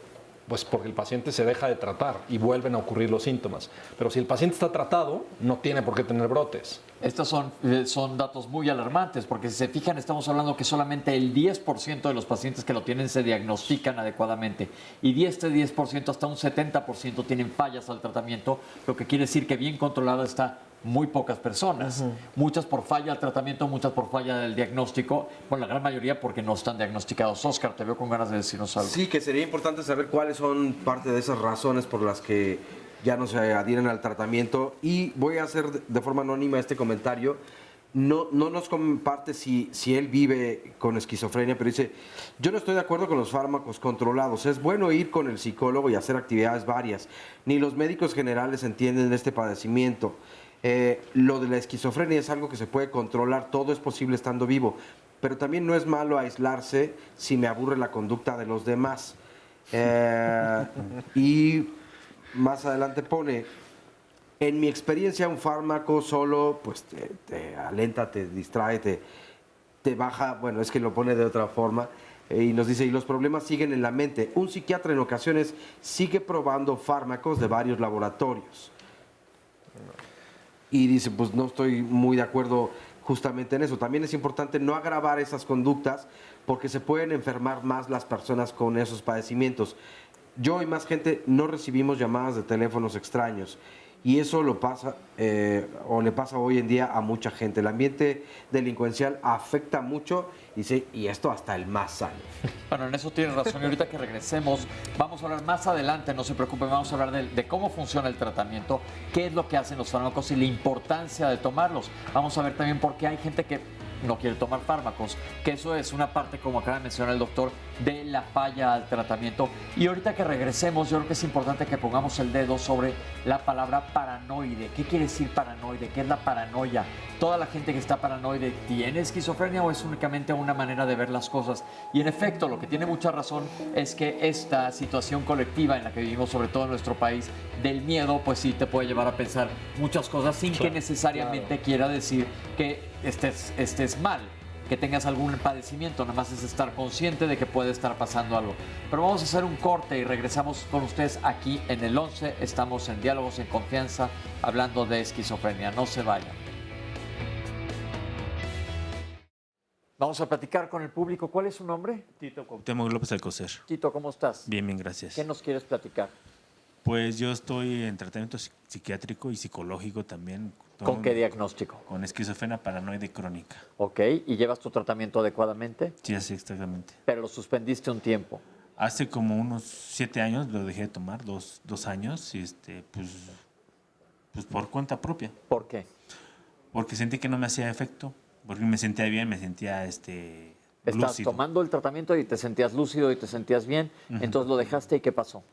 pues porque el paciente se deja de tratar y vuelven a ocurrir los síntomas. Pero si el paciente está tratado, no tiene por qué tener brotes. Estos son datos muy alarmantes, porque si se fijan, estamos hablando que solamente el 10% de los pacientes que lo tienen se diagnostican adecuadamente. Y de este 10%, hasta un 70% tienen fallas al tratamiento, lo que quiere decir que bien controlado está muy pocas personas. Muchas por falla al tratamiento, muchas por falla del diagnóstico. Bueno, la gran mayoría porque no están diagnosticados. Oscar, te veo con ganas de decirnos algo. Sí, que sería importante saber cuáles son parte de esas razones por las que ya no se adhieren al tratamiento. Y voy a hacer de forma anónima este comentario. No nos comparte si él vive con esquizofrenia, pero dice, yo no estoy de acuerdo con los fármacos controlados. Es bueno ir con el psicólogo y hacer actividades varias. Ni los médicos generales entienden este padecimiento. Lo de la esquizofrenia es algo que se puede controlar, todo es posible estando vivo, pero también no es malo aislarse si me aburre la conducta de los demás. Y más adelante pone, en mi experiencia un fármaco solo pues te alenta, te distrae, te baja, bueno, es que lo pone de otra forma. Y nos dice, y los problemas siguen en la mente. Un psiquiatra en ocasiones sigue probando fármacos de varios laboratorios. Y dice, pues no estoy muy de acuerdo justamente en eso. También es importante no agravar esas conductas porque se pueden enfermar más las personas con esos padecimientos. Yo y más gente no recibimos llamadas de teléfonos extraños y eso lo pasa o le pasa hoy en día a mucha gente. El ambiente delincuencial afecta mucho y esto hasta el más sano. Bueno, en eso tienes razón. Y ahorita que regresemos, vamos a hablar más adelante, no se preocupen, vamos a hablar de cómo funciona el tratamiento, qué es lo que hacen los fármacos y la importancia de tomarlos. Vamos a ver también por qué hay gente que no quiere tomar fármacos, que eso es una parte, como acaba de mencionar el doctor, de la falla al tratamiento. Y ahorita que regresemos, yo creo que es importante que pongamos el dedo sobre la palabra paranoide. ¿Qué quiere decir paranoide? ¿Qué es la paranoia? ¿Toda la gente que está paranoide tiene esquizofrenia o es únicamente una manera de ver las cosas? Y en efecto, lo que tiene mucha razón es que esta situación colectiva en la que vivimos, sobre todo en nuestro país, del miedo, pues sí te puede llevar a pensar muchas cosas sin que necesariamente quiera decir que estés mal, que tengas algún padecimiento, nada más es estar consciente de que puede estar pasando algo. Pero vamos a hacer un corte y regresamos con ustedes aquí en el 11. Estamos en Diálogos en Confianza hablando de esquizofrenia. No se vayan. Vamos a platicar con el público. ¿Cuál es su nombre? Tito Cuauhtémoc López Alcocer. Tito, ¿cómo estás? Bien, bien, gracias. ¿Qué nos quieres platicar? Pues yo estoy en tratamiento psiquiátrico y psicológico también. ¿Con qué diagnóstico? Con esquizofrenia paranoide crónica. Ok, ¿y llevas tu tratamiento adecuadamente? Sí, así exactamente. Pero lo suspendiste un tiempo. Hace como unos 7 años lo dejé de tomar, dos años, y pues por cuenta propia. ¿Por qué? Porque sentí que no me hacía efecto, porque me sentía bien, me sentía Estás lúcido. tomando el tratamiento y te sentías lúcido y te sentías bien, entonces lo dejaste y ¿qué pasó?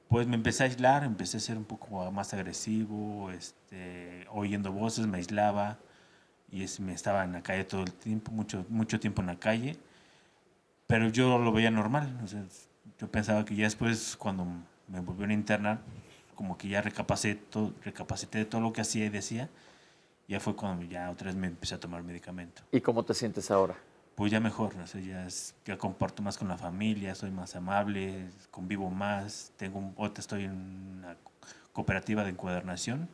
Pues me empecé a aislar, empecé a ser un poco más agresivo, oyendo voces, me aislaba y me estaba en la calle todo el tiempo, mucho tiempo en la calle, pero yo lo veía normal. O sea, yo pensaba que ya después, cuando me volvieron a internar, como que ya recapacité de todo lo que hacía y decía, ya fue cuando ya otra vez me empecé a tomar medicamento. ¿Y cómo te sientes ahora? Pues ya mejor, o sea, ya comparto más con la familia, soy más amable, convivo más, ahorita estoy en una cooperativa de encuadernación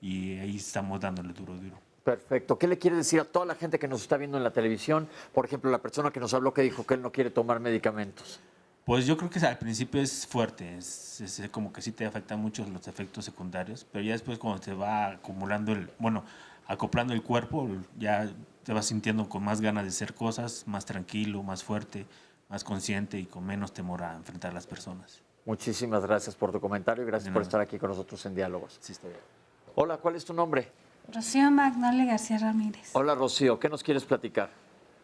y ahí estamos dándole duro. Perfecto. ¿Qué le quieres decir a toda la gente que nos está viendo en la televisión? Por ejemplo, la persona que nos habló que dijo que él no quiere tomar medicamentos. Pues yo creo que al principio es fuerte, es como que sí te afectan mucho los efectos secundarios, pero ya después cuando te va acoplando el cuerpo, ya te vas sintiendo con más ganas de hacer cosas, más tranquilo, más fuerte, más consciente y con menos temor a enfrentar a las personas. Muchísimas gracias por tu comentario y gracias por estar aquí con nosotros en Diálogos. Sí, está bien. Hola, ¿cuál es tu nombre? Rocío Magnolia García Ramírez. Hola, Rocío, ¿qué nos quieres platicar?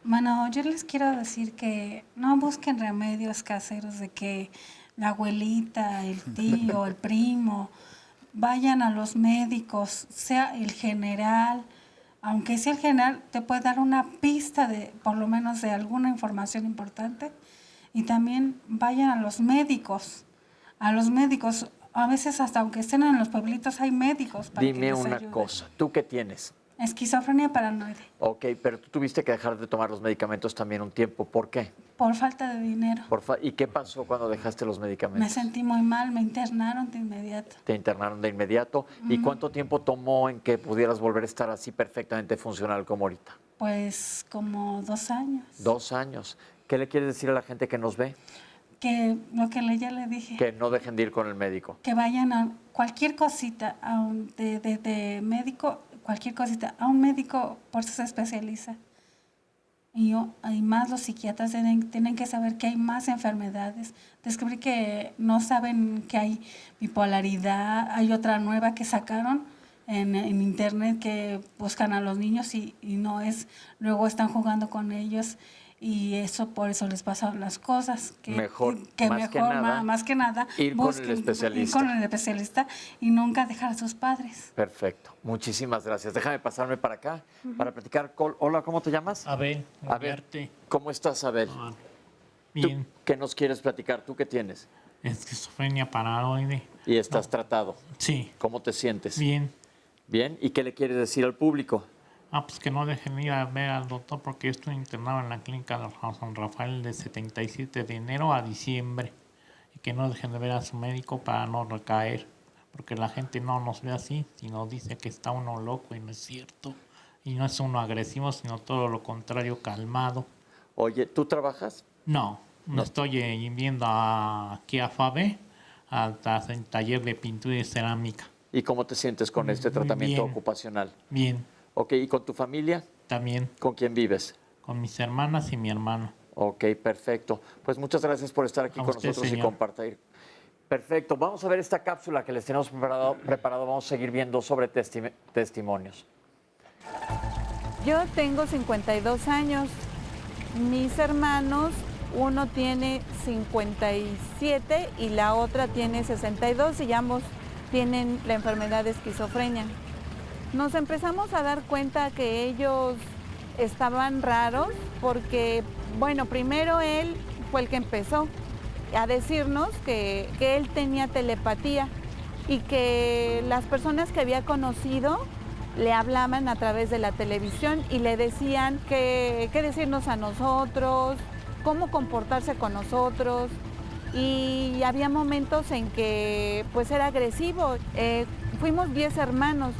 Bueno, yo les quiero decir que no busquen remedios caseros de que la abuelita, el tío, el primo, vayan a los médicos, sea el general. Aunque sea el general, te puede dar una pista por lo menos de alguna información importante. Y también vayan a los médicos. A veces hasta aunque estén en los pueblitos hay médicos para Dime que les una ayuden. cosa, ¿tú qué tienes? Esquizofrenia paranoide. Ok, pero tú tuviste que dejar de tomar los medicamentos también un tiempo. ¿Por qué? Por falta de dinero. ¿Y qué pasó cuando dejaste los medicamentos? Me sentí muy mal, me internaron de inmediato. Te internaron de inmediato. ¿Y cuánto tiempo tomó en que pudieras volver a estar así perfectamente funcional como ahorita? Pues como 2 años. 2 años. ¿Qué le quieres decir a la gente que nos ve? Que lo que ya le dije. Que no dejen de ir con el médico. Que vayan a cualquier cosita de médico, cualquier cosita, a un médico por eso se especializa. Y más los psiquiatras tienen que saber que hay más enfermedades. Descubrí que no saben que hay bipolaridad, hay otra nueva que sacaron en internet que buscan a los niños y no es, luego están jugando con ellos y por eso les pasan las cosas. Más que nada, ir con el especialista. Ir con el especialista y nunca dejar a sus padres. Perfecto. Muchísimas gracias. Déjame pasarme para acá para platicar. Hola, ¿cómo te llamas? Abel. ¿Cómo estás, Abel? Bien. ¿Tú qué nos quieres platicar? ¿Tú qué tienes? Esquizofrenia paranoide. ¿Y estás tratado? Sí. ¿Cómo te sientes? Bien. Bien. ¿Y qué le quieres decir al público? Pues que no dejen ir a ver al doctor porque yo estoy internado en la clínica de San Rafael de 77 de enero a diciembre. Y que no dejen de ver a su médico para no recaer. Porque la gente no nos ve así, sino dice que está uno loco y no es cierto. Y no es uno agresivo, sino todo lo contrario, calmado. Oye, ¿tú trabajas? No estoy viendo aquí a FABE, en taller de pintura y cerámica. ¿Y cómo te sientes con este tratamiento ocupacional? Bien. Ok, ¿y con tu familia? También. ¿Con quién vives? Con mis hermanas y mi hermano. Ok, perfecto. Pues muchas gracias por estar aquí con nosotros y compartir. Perfecto. Vamos a ver esta cápsula que les tenemos preparado. Vamos a seguir viendo sobre testimonios. Yo tengo 52 años. Mis hermanos, uno tiene 57 y la otra tiene 62 y ambos tienen la enfermedad de esquizofrenia. Nos empezamos a dar cuenta que ellos estaban raros porque, bueno, primero él fue el que empezó a decirnos que él tenía telepatía y que las personas que había conocido le hablaban a través de la televisión y le decían qué decirnos a nosotros, cómo comportarse con nosotros. Y había momentos en que pues era agresivo. Fuimos 10 hermanos.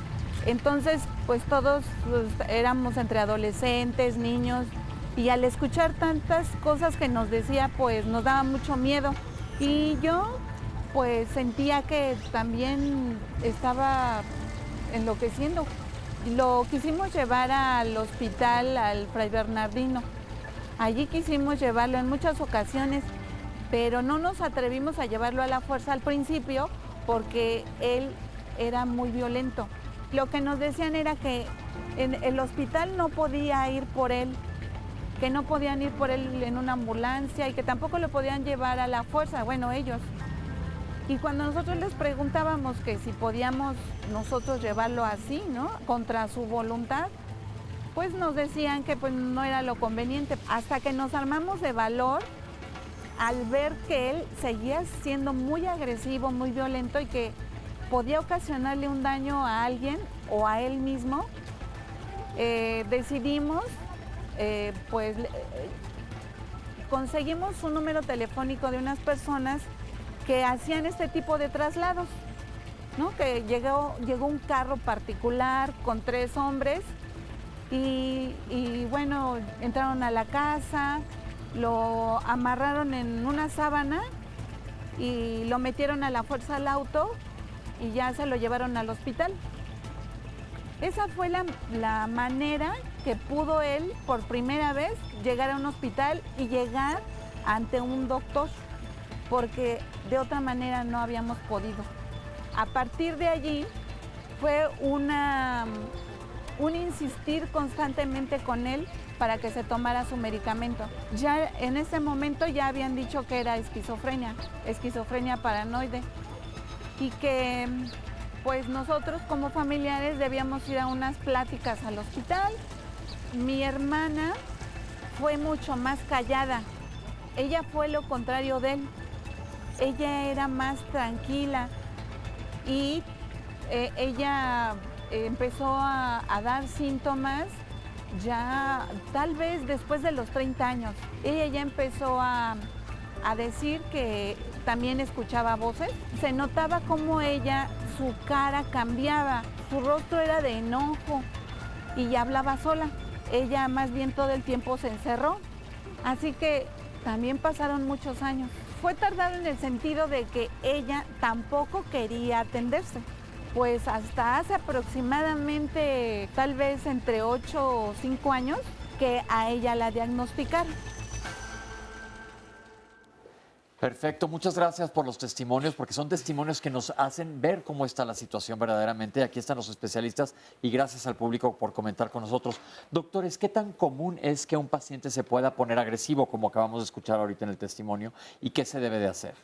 Entonces, pues todos éramos entre adolescentes, niños, y al escuchar tantas cosas que nos decía, pues nos daba mucho miedo. Y yo pues sentía que también estaba enloqueciendo. Lo quisimos llevar al hospital, al Fray Bernardino. Allí quisimos llevarlo en muchas ocasiones, pero no nos atrevimos a llevarlo a la fuerza al principio porque él era muy violento. Lo que nos decían era que en el hospital no podía ir por él, que no podían ir por él en una ambulancia y que tampoco lo podían llevar a la fuerza, bueno, ellos. Y cuando nosotros les preguntábamos que si podíamos nosotros llevarlo así, ¿no?, contra su voluntad, pues nos decían que pues no era lo conveniente. Hasta que nos armamos de valor al ver que él seguía siendo muy agresivo, muy violento y que podía ocasionarle un daño a alguien o a él mismo, decidimos, conseguimos un número telefónico de unas personas que hacían este tipo de traslados, ¿no? Que llegó un carro particular con 3 hombres y bueno, entraron a la casa, lo amarraron en una sábana y lo metieron a la fuerza al auto y ya se lo llevaron al hospital. Esa fue la manera que pudo él por primera vez llegar a un hospital y llegar ante un doctor, porque de otra manera no habíamos podido. A partir de allí fue un insistir constantemente con él para que se tomara su medicamento. Ya en ese momento ya habían dicho que era esquizofrenia paranoide, y que pues nosotros como familiares debíamos ir a unas pláticas al hospital. Mi hermana fue mucho más callada, ella fue lo contrario de él. Ella era más tranquila y ella empezó a dar síntomas ya tal vez después de los 30 años. Ella ya empezó a decir que también escuchaba voces. Se notaba cómo ella, su cara cambiaba, su rostro era de enojo y hablaba sola. Ella más bien todo el tiempo se encerró. Así que también pasaron muchos años. Fue tardado en el sentido de que ella tampoco quería atenderse. Pues hasta hace aproximadamente, tal vez entre 8 o 5 años, que a ella la diagnosticaron. Perfecto, muchas gracias por los testimonios, porque son testimonios que nos hacen ver cómo está la situación verdaderamente. Aquí están los especialistas y gracias al público por comentar con nosotros. Doctores, ¿qué tan común es que un paciente se pueda poner agresivo, como acabamos de escuchar ahorita en el testimonio, y qué se debe de hacer?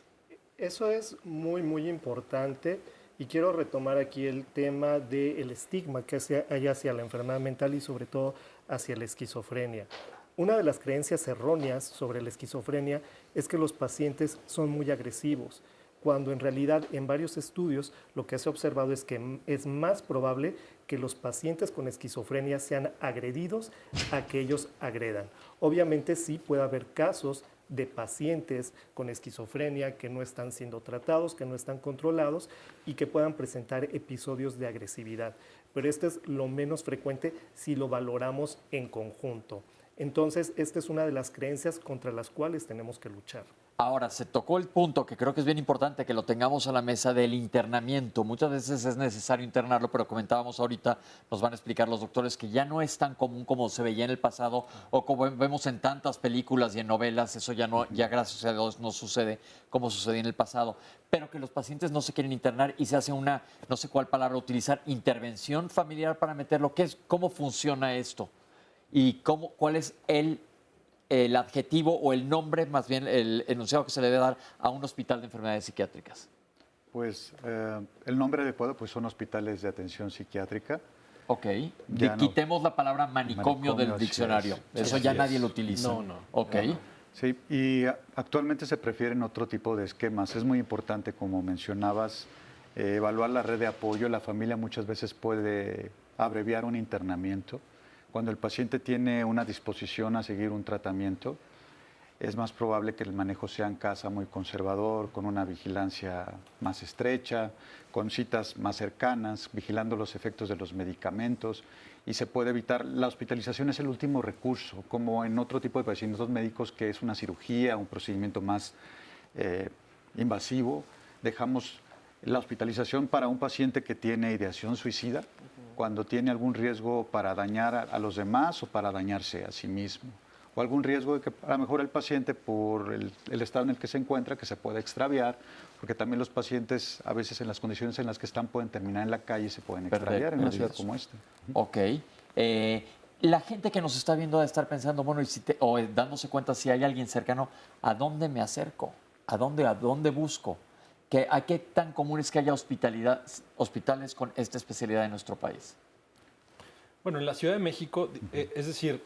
Eso es muy, muy importante y quiero retomar aquí el tema del estigma que hay hacia la enfermedad mental y sobre todo hacia la esquizofrenia. Una de las creencias erróneas sobre la esquizofrenia es que los pacientes son muy agresivos, cuando en realidad en varios estudios lo que se ha observado es que es más probable que los pacientes con esquizofrenia sean agredidos a que ellos agredan. Obviamente sí puede haber casos de pacientes con esquizofrenia que no están siendo tratados, que no están controlados y que puedan presentar episodios de agresividad, pero este es lo menos frecuente si lo valoramos en conjunto. Entonces, esta es una de las creencias contra las cuales tenemos que luchar. Ahora, se tocó el punto que creo que es bien importante que lo tengamos a la mesa del internamiento. Muchas veces es necesario internarlo, pero comentábamos ahorita, nos van a explicar los doctores, que ya no es tan común como se veía en el pasado o como vemos en tantas películas y en novelas. Eso ya no, ya gracias a Dios no sucede como sucedía en el pasado. Pero que los pacientes no se quieren internar y se hace una, no sé cuál palabra utilizar, intervención familiar para meterlo. ¿Cómo funciona esto? ¿Y cuál es el adjetivo o el nombre, más bien el enunciado que se le debe dar a un hospital de enfermedades psiquiátricas? Pues el nombre adecuado pues, son hospitales de atención psiquiátrica. Ok. Quitemos la palabra manicomio del diccionario. Eso ya nadie lo utiliza. No. Ok. No. Sí, y actualmente se prefieren otro tipo de esquemas. Es muy importante, como mencionabas, evaluar la red de apoyo. La familia muchas veces puede abreviar un internamiento. Cuando el paciente tiene una disposición a seguir un tratamiento, es más probable que el manejo sea en casa muy conservador, con una vigilancia más estrecha, con citas más cercanas, vigilando los efectos de los medicamentos y se puede evitar. La hospitalización es el último recurso, como en otro tipo de padecimientos médicos que es una cirugía, un procedimiento más invasivo. dejamos la hospitalización para un paciente que tiene ideación suicida, cuando tiene algún riesgo para dañar a los demás o para dañarse a sí mismo, o algún riesgo de que a lo mejor el paciente, por el estado en el que se encuentra, que se puede extraviar, porque también los pacientes a veces en las condiciones en las que están pueden terminar en la calle y se pueden extraviar en una ciudad como esta. Ok. La gente que nos está viendo debe estar pensando, bueno, o dándose cuenta si hay alguien cercano, ¿a dónde me acerco? ¿A dónde busco? ¿A qué tan común es que haya hospitales con esta especialidad en nuestro país? Bueno, en la Ciudad de México, es decir,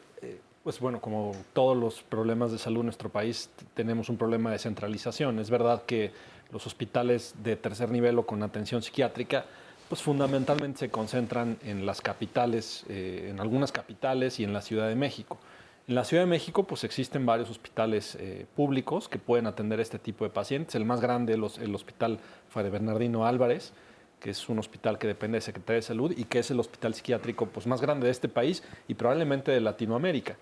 pues bueno, como todos los problemas de salud en nuestro país, tenemos un problema de centralización. Es verdad que los hospitales de tercer nivel o con atención psiquiátrica, pues fundamentalmente se concentran en las capitales, en algunas capitales y en la Ciudad de México. En la Ciudad de México pues existen varios hospitales públicos que pueden atender este tipo de pacientes. El más grande, el Hospital Fray Bernardino Álvarez, que es un hospital que depende de Secretaría de Salud y que es el hospital psiquiátrico pues, más grande de este país y probablemente de Latinoamérica.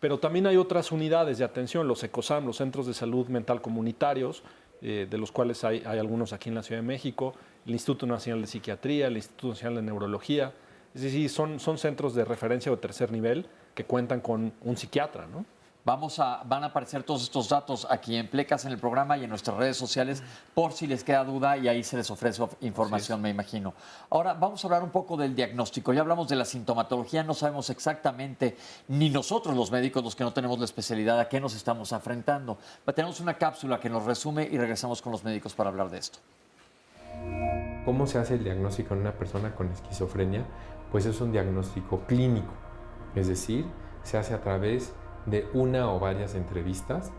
Pero también hay otras unidades de atención, los ECOSAM, los Centros de Salud Mental Comunitarios, de los cuales hay algunos aquí en la Ciudad de México, el Instituto Nacional de Psiquiatría, el Instituto Nacional de Neurología. Es decir, son centros de referencia de tercer nivel que cuentan con un psiquiatra, ¿no? Van a aparecer todos estos datos aquí en Plecas, en el programa y en nuestras redes sociales, por si les queda duda, y ahí se les ofrece información, me imagino. Ahora, vamos a hablar un poco del diagnóstico. Ya hablamos de la sintomatología, no sabemos exactamente, ni nosotros los médicos, los que no tenemos la especialidad, a qué nos estamos enfrentando. Pero tenemos una cápsula que nos resume y regresamos con los médicos para hablar de esto. ¿Cómo se hace el diagnóstico en una persona con esquizofrenia? Pues es un diagnóstico clínico, es decir, se hace a través de una o varias entrevistas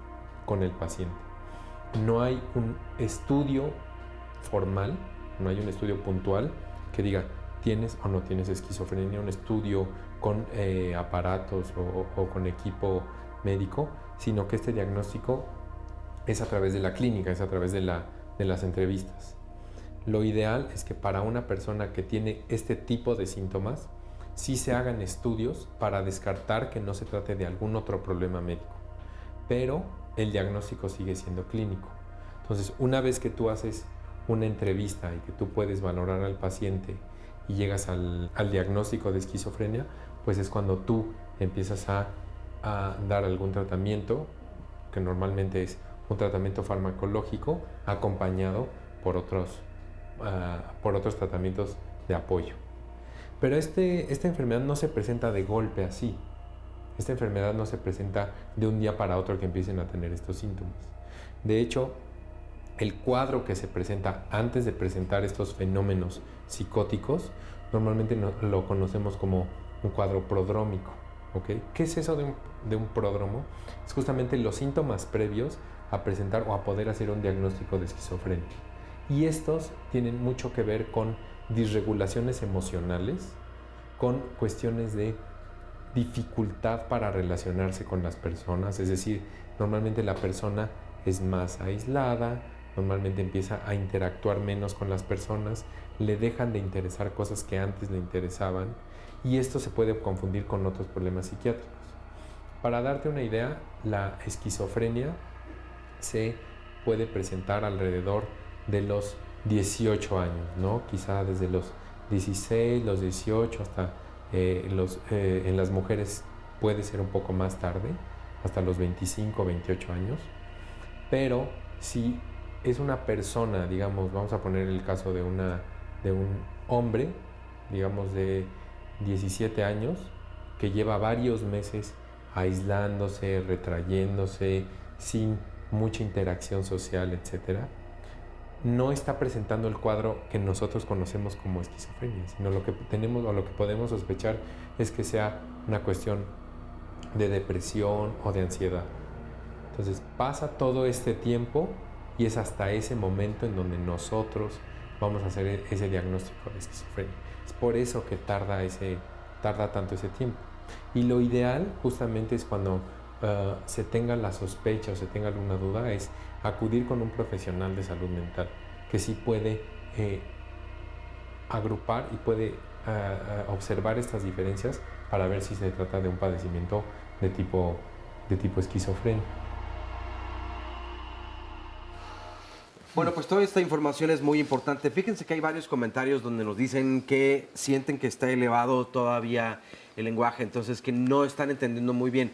con el paciente. No hay un estudio formal, no hay un estudio puntual que diga tienes o no tienes esquizofrenia, un estudio con aparatos o con equipo médico, sino que este diagnóstico es a través de la clínica, es a través de las entrevistas. Lo ideal es que para una persona que tiene este tipo de síntomas, sí se hagan estudios para descartar que no se trate de algún otro problema médico, pero el diagnóstico sigue siendo clínico. Entonces, una vez que tú haces una entrevista y que tú puedes valorar al paciente y llegas al diagnóstico de esquizofrenia, pues es cuando tú empiezas a dar algún tratamiento, que normalmente es un tratamiento farmacológico acompañado por otros tratamientos de apoyo. Pero esta enfermedad no se presenta de golpe así. Esta enfermedad no se presenta de un día para otro que empiecen a tener estos síntomas. De hecho, el cuadro que se presenta antes de presentar estos fenómenos psicóticos, normalmente lo conocemos como un cuadro prodrómico. ¿Okay? ¿Qué es eso de un pródromo? Es justamente los síntomas previos a presentar o a poder hacer un diagnóstico de esquizofrenia. Y estos tienen mucho que ver con disregulaciones emocionales, con cuestiones de dificultad para relacionarse con las personas, es decir, normalmente la persona es más aislada, normalmente empieza a interactuar menos con las personas, le dejan de interesar cosas que antes le interesaban, y esto se puede confundir con otros problemas psiquiátricos. Para darte una idea, la esquizofrenia se puede presentar alrededor de los 18 años, ¿no? Quizá desde los 16, los 18 hasta en las mujeres puede ser un poco más tarde, hasta los 25, 28 años. Pero si es una persona, digamos, vamos a poner el caso de un hombre, digamos de 17 años, que lleva varios meses aislándose, retrayéndose, sin mucha interacción social, etcétera, no está presentando el cuadro que nosotros conocemos como esquizofrenia, sino lo que tenemos o lo que podemos sospechar es que sea una cuestión de depresión o de ansiedad. Entonces pasa todo este tiempo y es hasta ese momento en donde nosotros vamos a hacer ese diagnóstico de esquizofrenia. Es por eso que tarda tanto ese tiempo. Y lo ideal justamente es cuando se tenga la sospecha o se tenga alguna duda, es acudir con un profesional de salud mental que sí puede agrupar y puede observar estas diferencias para ver si se trata de un padecimiento de tipo esquizofrenia. Bueno, pues toda esta información es muy importante. Fíjense que hay varios comentarios donde nos dicen que sienten que está elevado todavía el lenguaje, entonces que no están entendiendo muy bien.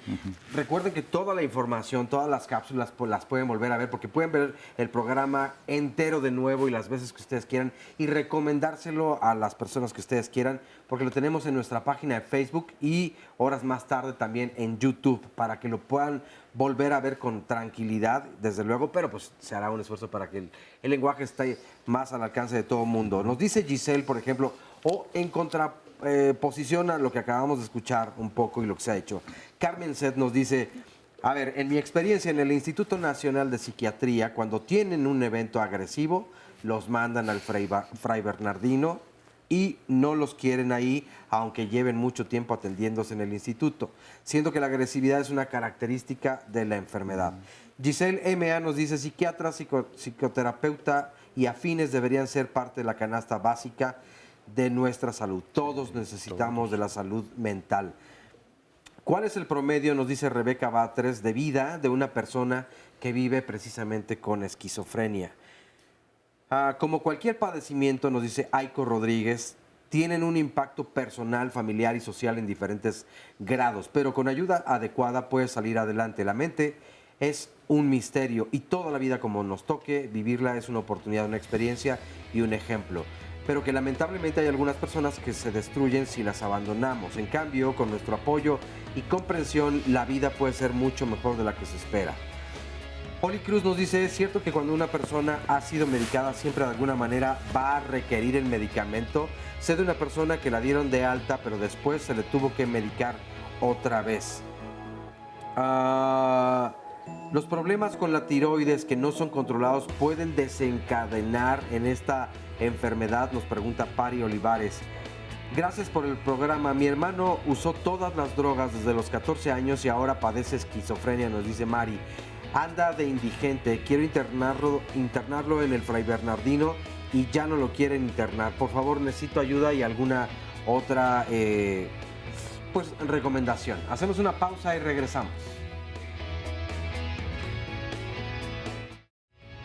Recuerden que toda la información, todas las cápsulas pues, las pueden volver a ver porque pueden ver el programa entero de nuevo y las veces que ustedes quieran y recomendárselo a las personas que ustedes quieran porque lo tenemos en nuestra página de Facebook y horas más tarde también en YouTube para que lo puedan volver a ver con tranquilidad, desde luego, pero pues se hará un esfuerzo para que el lenguaje esté más al alcance de todo el mundo. Nos dice Giselle, por ejemplo, o en contraposición a lo que acabamos de escuchar un poco y lo que se ha hecho. Carmen Seth nos dice, a ver, en mi experiencia en el Instituto Nacional de Psiquiatría, cuando tienen un evento agresivo, los mandan al Fray Bernardino y no los quieren ahí, aunque lleven mucho tiempo atendiéndose en el instituto, siendo que la agresividad es una característica de la enfermedad. Giselle M.A. nos dice, psiquiatra, psicoterapeuta y afines deberían ser parte de la canasta básica de nuestra salud. Todos necesitamos de la salud mental. ¿Cuál es el promedio, nos dice Rebeca Batres, de vida de una persona que vive precisamente con esquizofrenia? Como cualquier padecimiento, nos dice Aiko Rodríguez, tienen un impacto personal, familiar y social en diferentes grados, pero con ayuda adecuada puede salir adelante. La mente es un misterio y toda la vida como nos toque vivirla es una oportunidad, una experiencia y un ejemplo. Pero que lamentablemente hay algunas personas que se destruyen si las abandonamos. En cambio, con nuestro apoyo y comprensión, la vida puede ser mucho mejor de la que se espera. Oli Cruz nos dice, es cierto que cuando una persona ha sido medicada siempre de alguna manera va a requerir el medicamento. Sé de una persona que la dieron de alta, pero después se le tuvo que medicar otra vez. Los problemas con la tiroides que no son controlados pueden desencadenar en esta enfermedad, nos pregunta Pari Olivares. Gracias por el programa. Mi hermano usó todas las drogas desde los 14 años y ahora padece esquizofrenia, nos dice Mari. Anda de indigente, quiero internarlo en el Fray Bernardino y ya no lo quieren internar. Por favor, necesito ayuda y alguna otra recomendación. Hacemos una pausa y regresamos.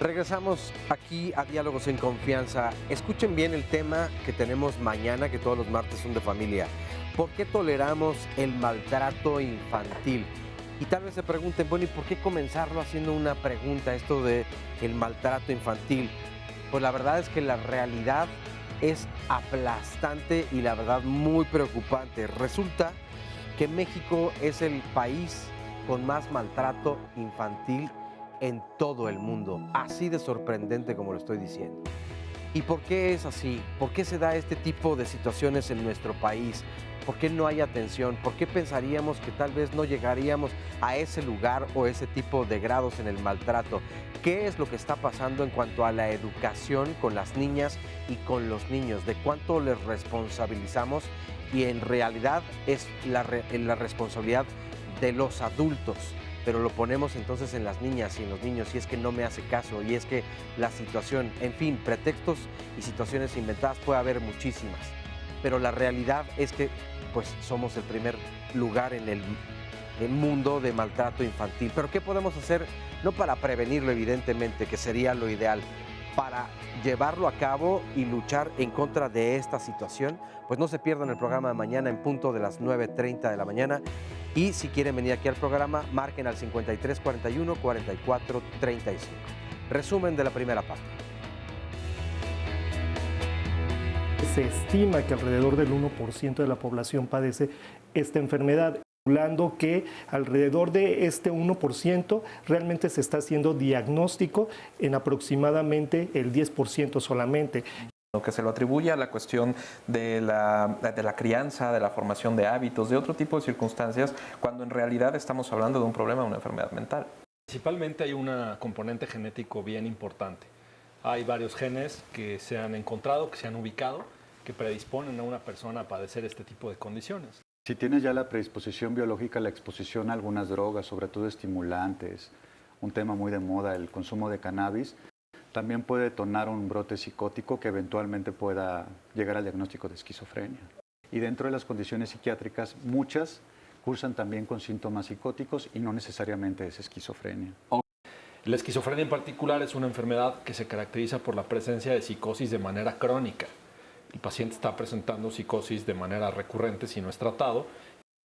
Regresamos aquí a Diálogos en Confianza. Escuchen bien el tema que tenemos mañana, que todos los martes son de familia. ¿Por qué toleramos el maltrato infantil? Y tal vez se pregunten, bueno, ¿y por qué comenzarlo haciendo una pregunta, esto de el maltrato infantil? Pues la verdad es que la realidad es aplastante y la verdad muy preocupante. Resulta que México es el país con más maltrato infantil en todo el mundo, así de sorprendente como lo estoy diciendo. ¿Y por qué es así? ¿Por qué se da este tipo de situaciones en nuestro país? ¿Por qué no hay atención? ¿Por qué pensaríamos que tal vez no llegaríamos a ese lugar o ese tipo de grados en el maltrato? ¿Qué es lo que está pasando en cuanto a la educación con las niñas y con los niños? ¿De cuánto les responsabilizamos? Y en realidad es la responsabilidad de los adultos. Pero lo ponemos entonces en las niñas y en los niños, y es que no me hace caso, y es que la situación, en fin, pretextos y situaciones inventadas puede haber muchísimas, pero la realidad es que pues somos el primer lugar en el mundo de maltrato infantil. Pero ¿qué podemos hacer? No para prevenirlo, evidentemente, que sería lo ideal, para llevarlo a cabo y luchar en contra de esta situación. Pues no se pierdan el programa de mañana en punto de las 9:30 de la mañana. Y si quieren venir aquí al programa, marquen al 5341-4435. Resumen de la primera parte. Se estima que alrededor del 1% de la población padece esta enfermedad, hablando que alrededor de este 1% realmente se está haciendo diagnóstico en aproximadamente el 10% solamente. Lo que se lo atribuye a la cuestión de la crianza, de la formación de hábitos, de otro tipo de circunstancias, cuando en realidad estamos hablando de un problema, de una enfermedad mental. Principalmente hay un componente genético bien importante. Hay varios genes que se han encontrado, que se han ubicado, que predisponen a una persona a padecer este tipo de condiciones. Si tienes ya la predisposición biológica, la exposición a algunas drogas, sobre todo estimulantes, un tema muy de moda, el consumo de cannabis, también puede detonar un brote psicótico que eventualmente pueda llegar al diagnóstico de esquizofrenia. Y dentro de las condiciones psiquiátricas, muchas cursan también con síntomas psicóticos y no necesariamente es esquizofrenia. La esquizofrenia en particular es una enfermedad que se caracteriza por la presencia de psicosis de manera crónica. El paciente está presentando psicosis de manera recurrente si no es tratado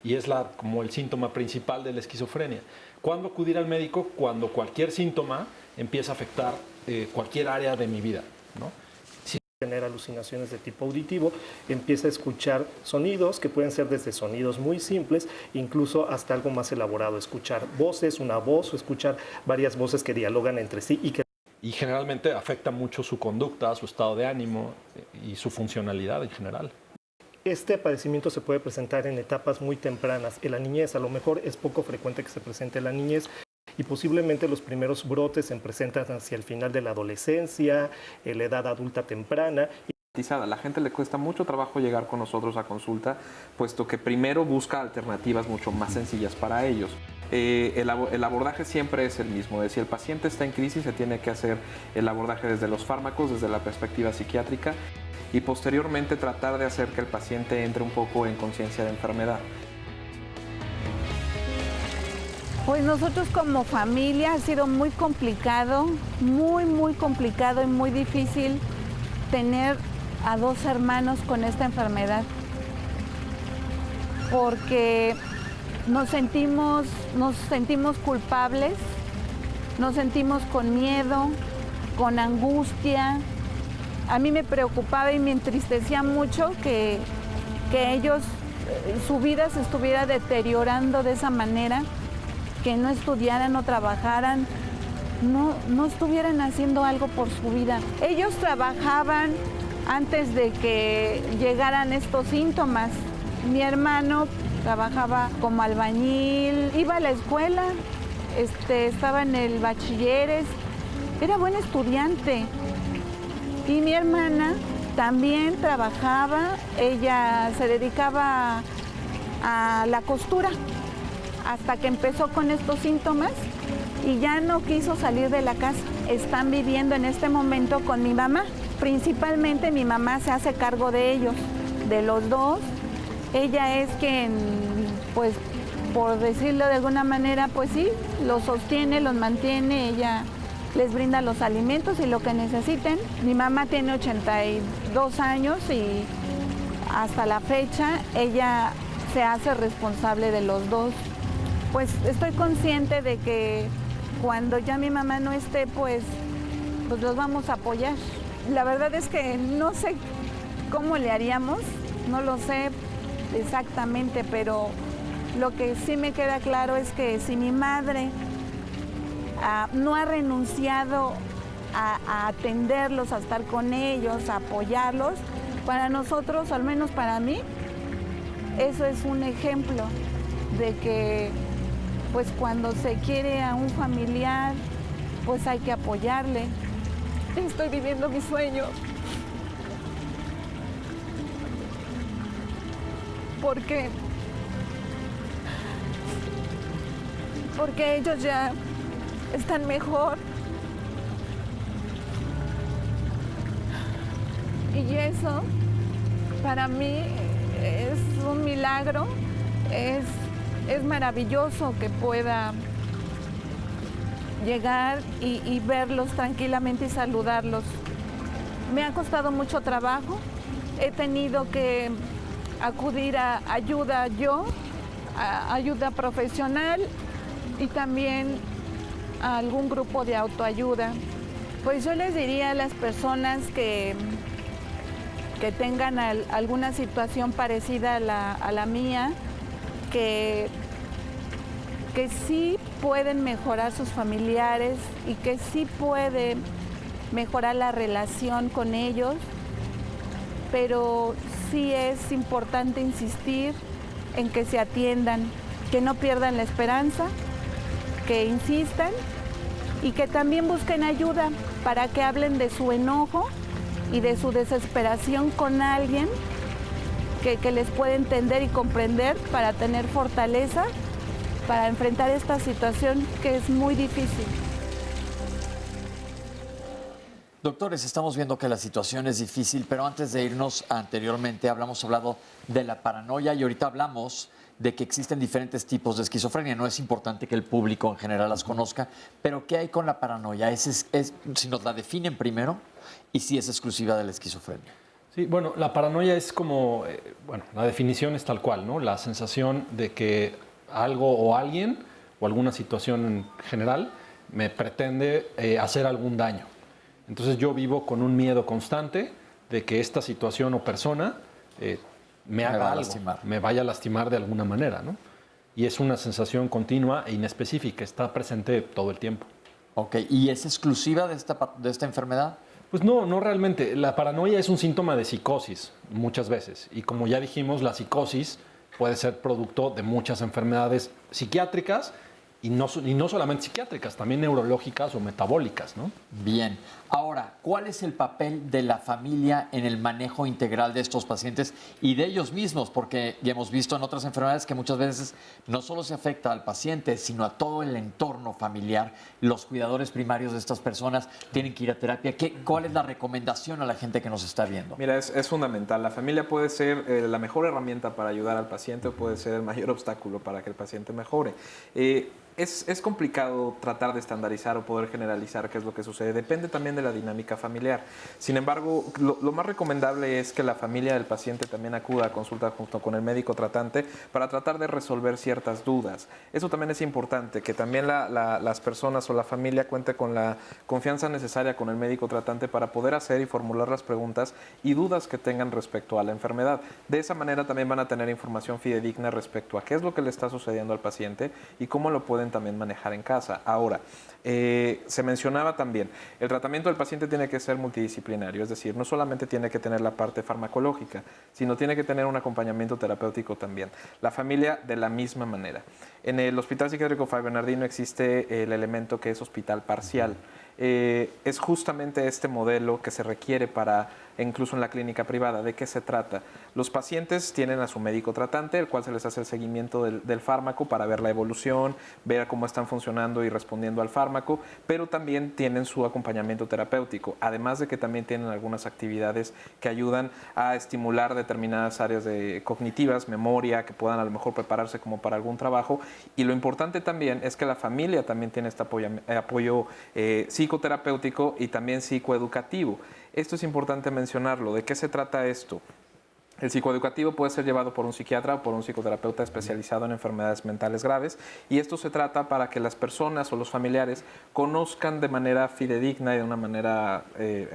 y es como el síntoma principal de la esquizofrenia. ¿Cuándo acudir al médico? Cuando cualquier síntoma empieza a afectar cualquier área de mi vida, ¿no? Tener alucinaciones de tipo auditivo, empieza a escuchar sonidos que pueden ser desde sonidos muy simples, incluso hasta algo más elaborado, escuchar voces, una voz o escuchar varias voces que dialogan entre sí y generalmente afecta mucho su conducta, su estado de ánimo y su funcionalidad en general. Este padecimiento se puede presentar en etapas muy tempranas. En la niñez, a lo mejor es poco frecuente que se presente en la niñez, y posiblemente los primeros brotes se presentan hacia el final de la adolescencia, en la edad adulta temprana. A la gente le cuesta mucho trabajo llegar con nosotros a consulta, puesto que primero busca alternativas mucho más sencillas para ellos. El abordaje siempre es el mismo. Si el paciente está en crisis, se tiene que hacer el abordaje desde los fármacos, desde la perspectiva psiquiátrica, y posteriormente tratar de hacer que el paciente entre un poco en conciencia de enfermedad. Pues nosotros como familia ha sido muy complicado, muy complicado y muy difícil tener a dos hermanos con esta enfermedad, porque nos sentimos culpables, nos sentimos con miedo, con angustia. A mí me preocupaba y me entristecía mucho que ellos, su vida se estuviera deteriorando de esa manera, que no estudiaran, no trabajaran, no estuvieran haciendo algo por su vida. Ellos trabajaban antes de que llegaran estos síntomas. Mi hermano trabajaba como albañil, iba a la escuela, estaba en el bachilleres, era buen estudiante. Y mi hermana también trabajaba, ella se dedicaba a la costura, hasta que empezó con estos síntomas y ya no quiso salir de la casa. Están viviendo en este momento con mi mamá. Principalmente mi mamá se hace cargo de ellos, de los dos. Ella es quien, pues, por decirlo de alguna manera, pues sí, los sostiene, los mantiene, ella les brinda los alimentos y lo que necesiten. Mi mamá tiene 82 años y hasta la fecha ella se hace responsable de los dos. Pues estoy consciente de que cuando ya mi mamá no esté, pues los vamos a apoyar. La verdad es que no sé cómo le haríamos, no lo sé exactamente, pero lo que sí me queda claro es que si mi madre no ha renunciado a atenderlos, a estar con ellos, a apoyarlos, para nosotros, al menos para mí, eso es un ejemplo de que pues cuando se quiere a un familiar, pues hay que apoyarle. Estoy viviendo mi sueño. Porque ellos ya están mejor. Y eso, para mí, es un milagro, es maravilloso que pueda llegar y verlos tranquilamente y saludarlos. Me ha costado mucho trabajo, he tenido que acudir a ayuda a ayuda profesional y también a algún grupo de autoayuda. Pues yo les diría a las personas que tengan alguna situación parecida a la mía, que sí pueden mejorar sus familiares y que sí pueden mejorar la relación con ellos, pero sí es importante insistir en que se atiendan, que no pierdan la esperanza, que insistan y que también busquen ayuda para que hablen de su enojo y de su desesperación con alguien que les puede entender y comprender para tener fortaleza para enfrentar esta situación que es muy difícil. Doctores, estamos viendo que la situación es difícil, pero antes de irnos anteriormente hablado de la paranoia y ahorita hablamos de que existen diferentes tipos de esquizofrenia. No es importante que el público en general las conozca, pero ¿qué hay con la paranoia? Si nos la definen primero y si es exclusiva de la esquizofrenia. Sí, bueno, la paranoia es como, la definición es tal cual, ¿no? La sensación de que algo o alguien o alguna situación en general me pretende hacer algún daño. Entonces yo vivo con un miedo constante de que esta situación o persona me haga algo, me vaya a lastimar de alguna manera, ¿no? Y es una sensación continua e inespecífica, está presente todo el tiempo. Ok, ¿y es exclusiva de esta enfermedad? Pues no realmente. La paranoia es un síntoma de psicosis muchas veces. Y como ya dijimos, la psicosis puede ser producto de muchas enfermedades psiquiátricas y no solamente psiquiátricas, también neurológicas o metabólicas, ¿no? Bien. Ahora, ¿cuál es el papel de la familia en el manejo integral de estos pacientes y de ellos mismos? Porque ya hemos visto en otras enfermedades que muchas veces no solo se afecta al paciente, sino a todo el entorno familiar. Los cuidadores primarios de estas personas tienen que ir a terapia. ¿Cuál es la recomendación a la gente que nos está viendo? Mira, es fundamental. La familia puede ser la mejor herramienta para ayudar al paciente o puede ser el mayor obstáculo para que el paciente mejore. Es complicado tratar de estandarizar o poder generalizar qué es lo que sucede. Depende también de la dinámica familiar. Sin embargo, lo más recomendable es que la familia del paciente también acuda a consulta junto con el médico tratante para tratar de resolver ciertas dudas. Eso también es importante, que también las personas o la familia cuente con la confianza necesaria con el médico tratante para poder hacer y formular las preguntas y dudas que tengan respecto a la enfermedad. De esa manera también van a tener información fidedigna respecto a qué es lo que le está sucediendo al paciente y cómo lo pueden también manejar en casa. Ahora, se mencionaba también, el tratamiento del paciente tiene que ser multidisciplinario, es decir, no solamente tiene que tener la parte farmacológica, sino tiene que tener un acompañamiento terapéutico también. La familia de la misma manera. En el Hospital Psiquiátrico Fray Bernardino existe el elemento que es hospital parcial. Es justamente este modelo que se requiere para, incluso en la clínica privada. ¿De qué se trata? Los pacientes tienen a su médico tratante, el cual se les hace el seguimiento del fármaco para ver la evolución, ver cómo están funcionando y respondiendo al fármaco, pero también tienen su acompañamiento terapéutico, además de que también tienen algunas actividades que ayudan a estimular determinadas áreas cognitivas, memoria, que puedan a lo mejor prepararse como para algún trabajo. Y lo importante también es que la familia también tiene este apoyo psicoterapéutico y también psicoeducativo. Esto es importante mencionarlo. ¿De qué se trata esto? El psicoeducativo puede ser llevado por un psiquiatra o por un psicoterapeuta especializado en enfermedades mentales graves, y esto se trata para que las personas o los familiares conozcan de manera fidedigna y de una manera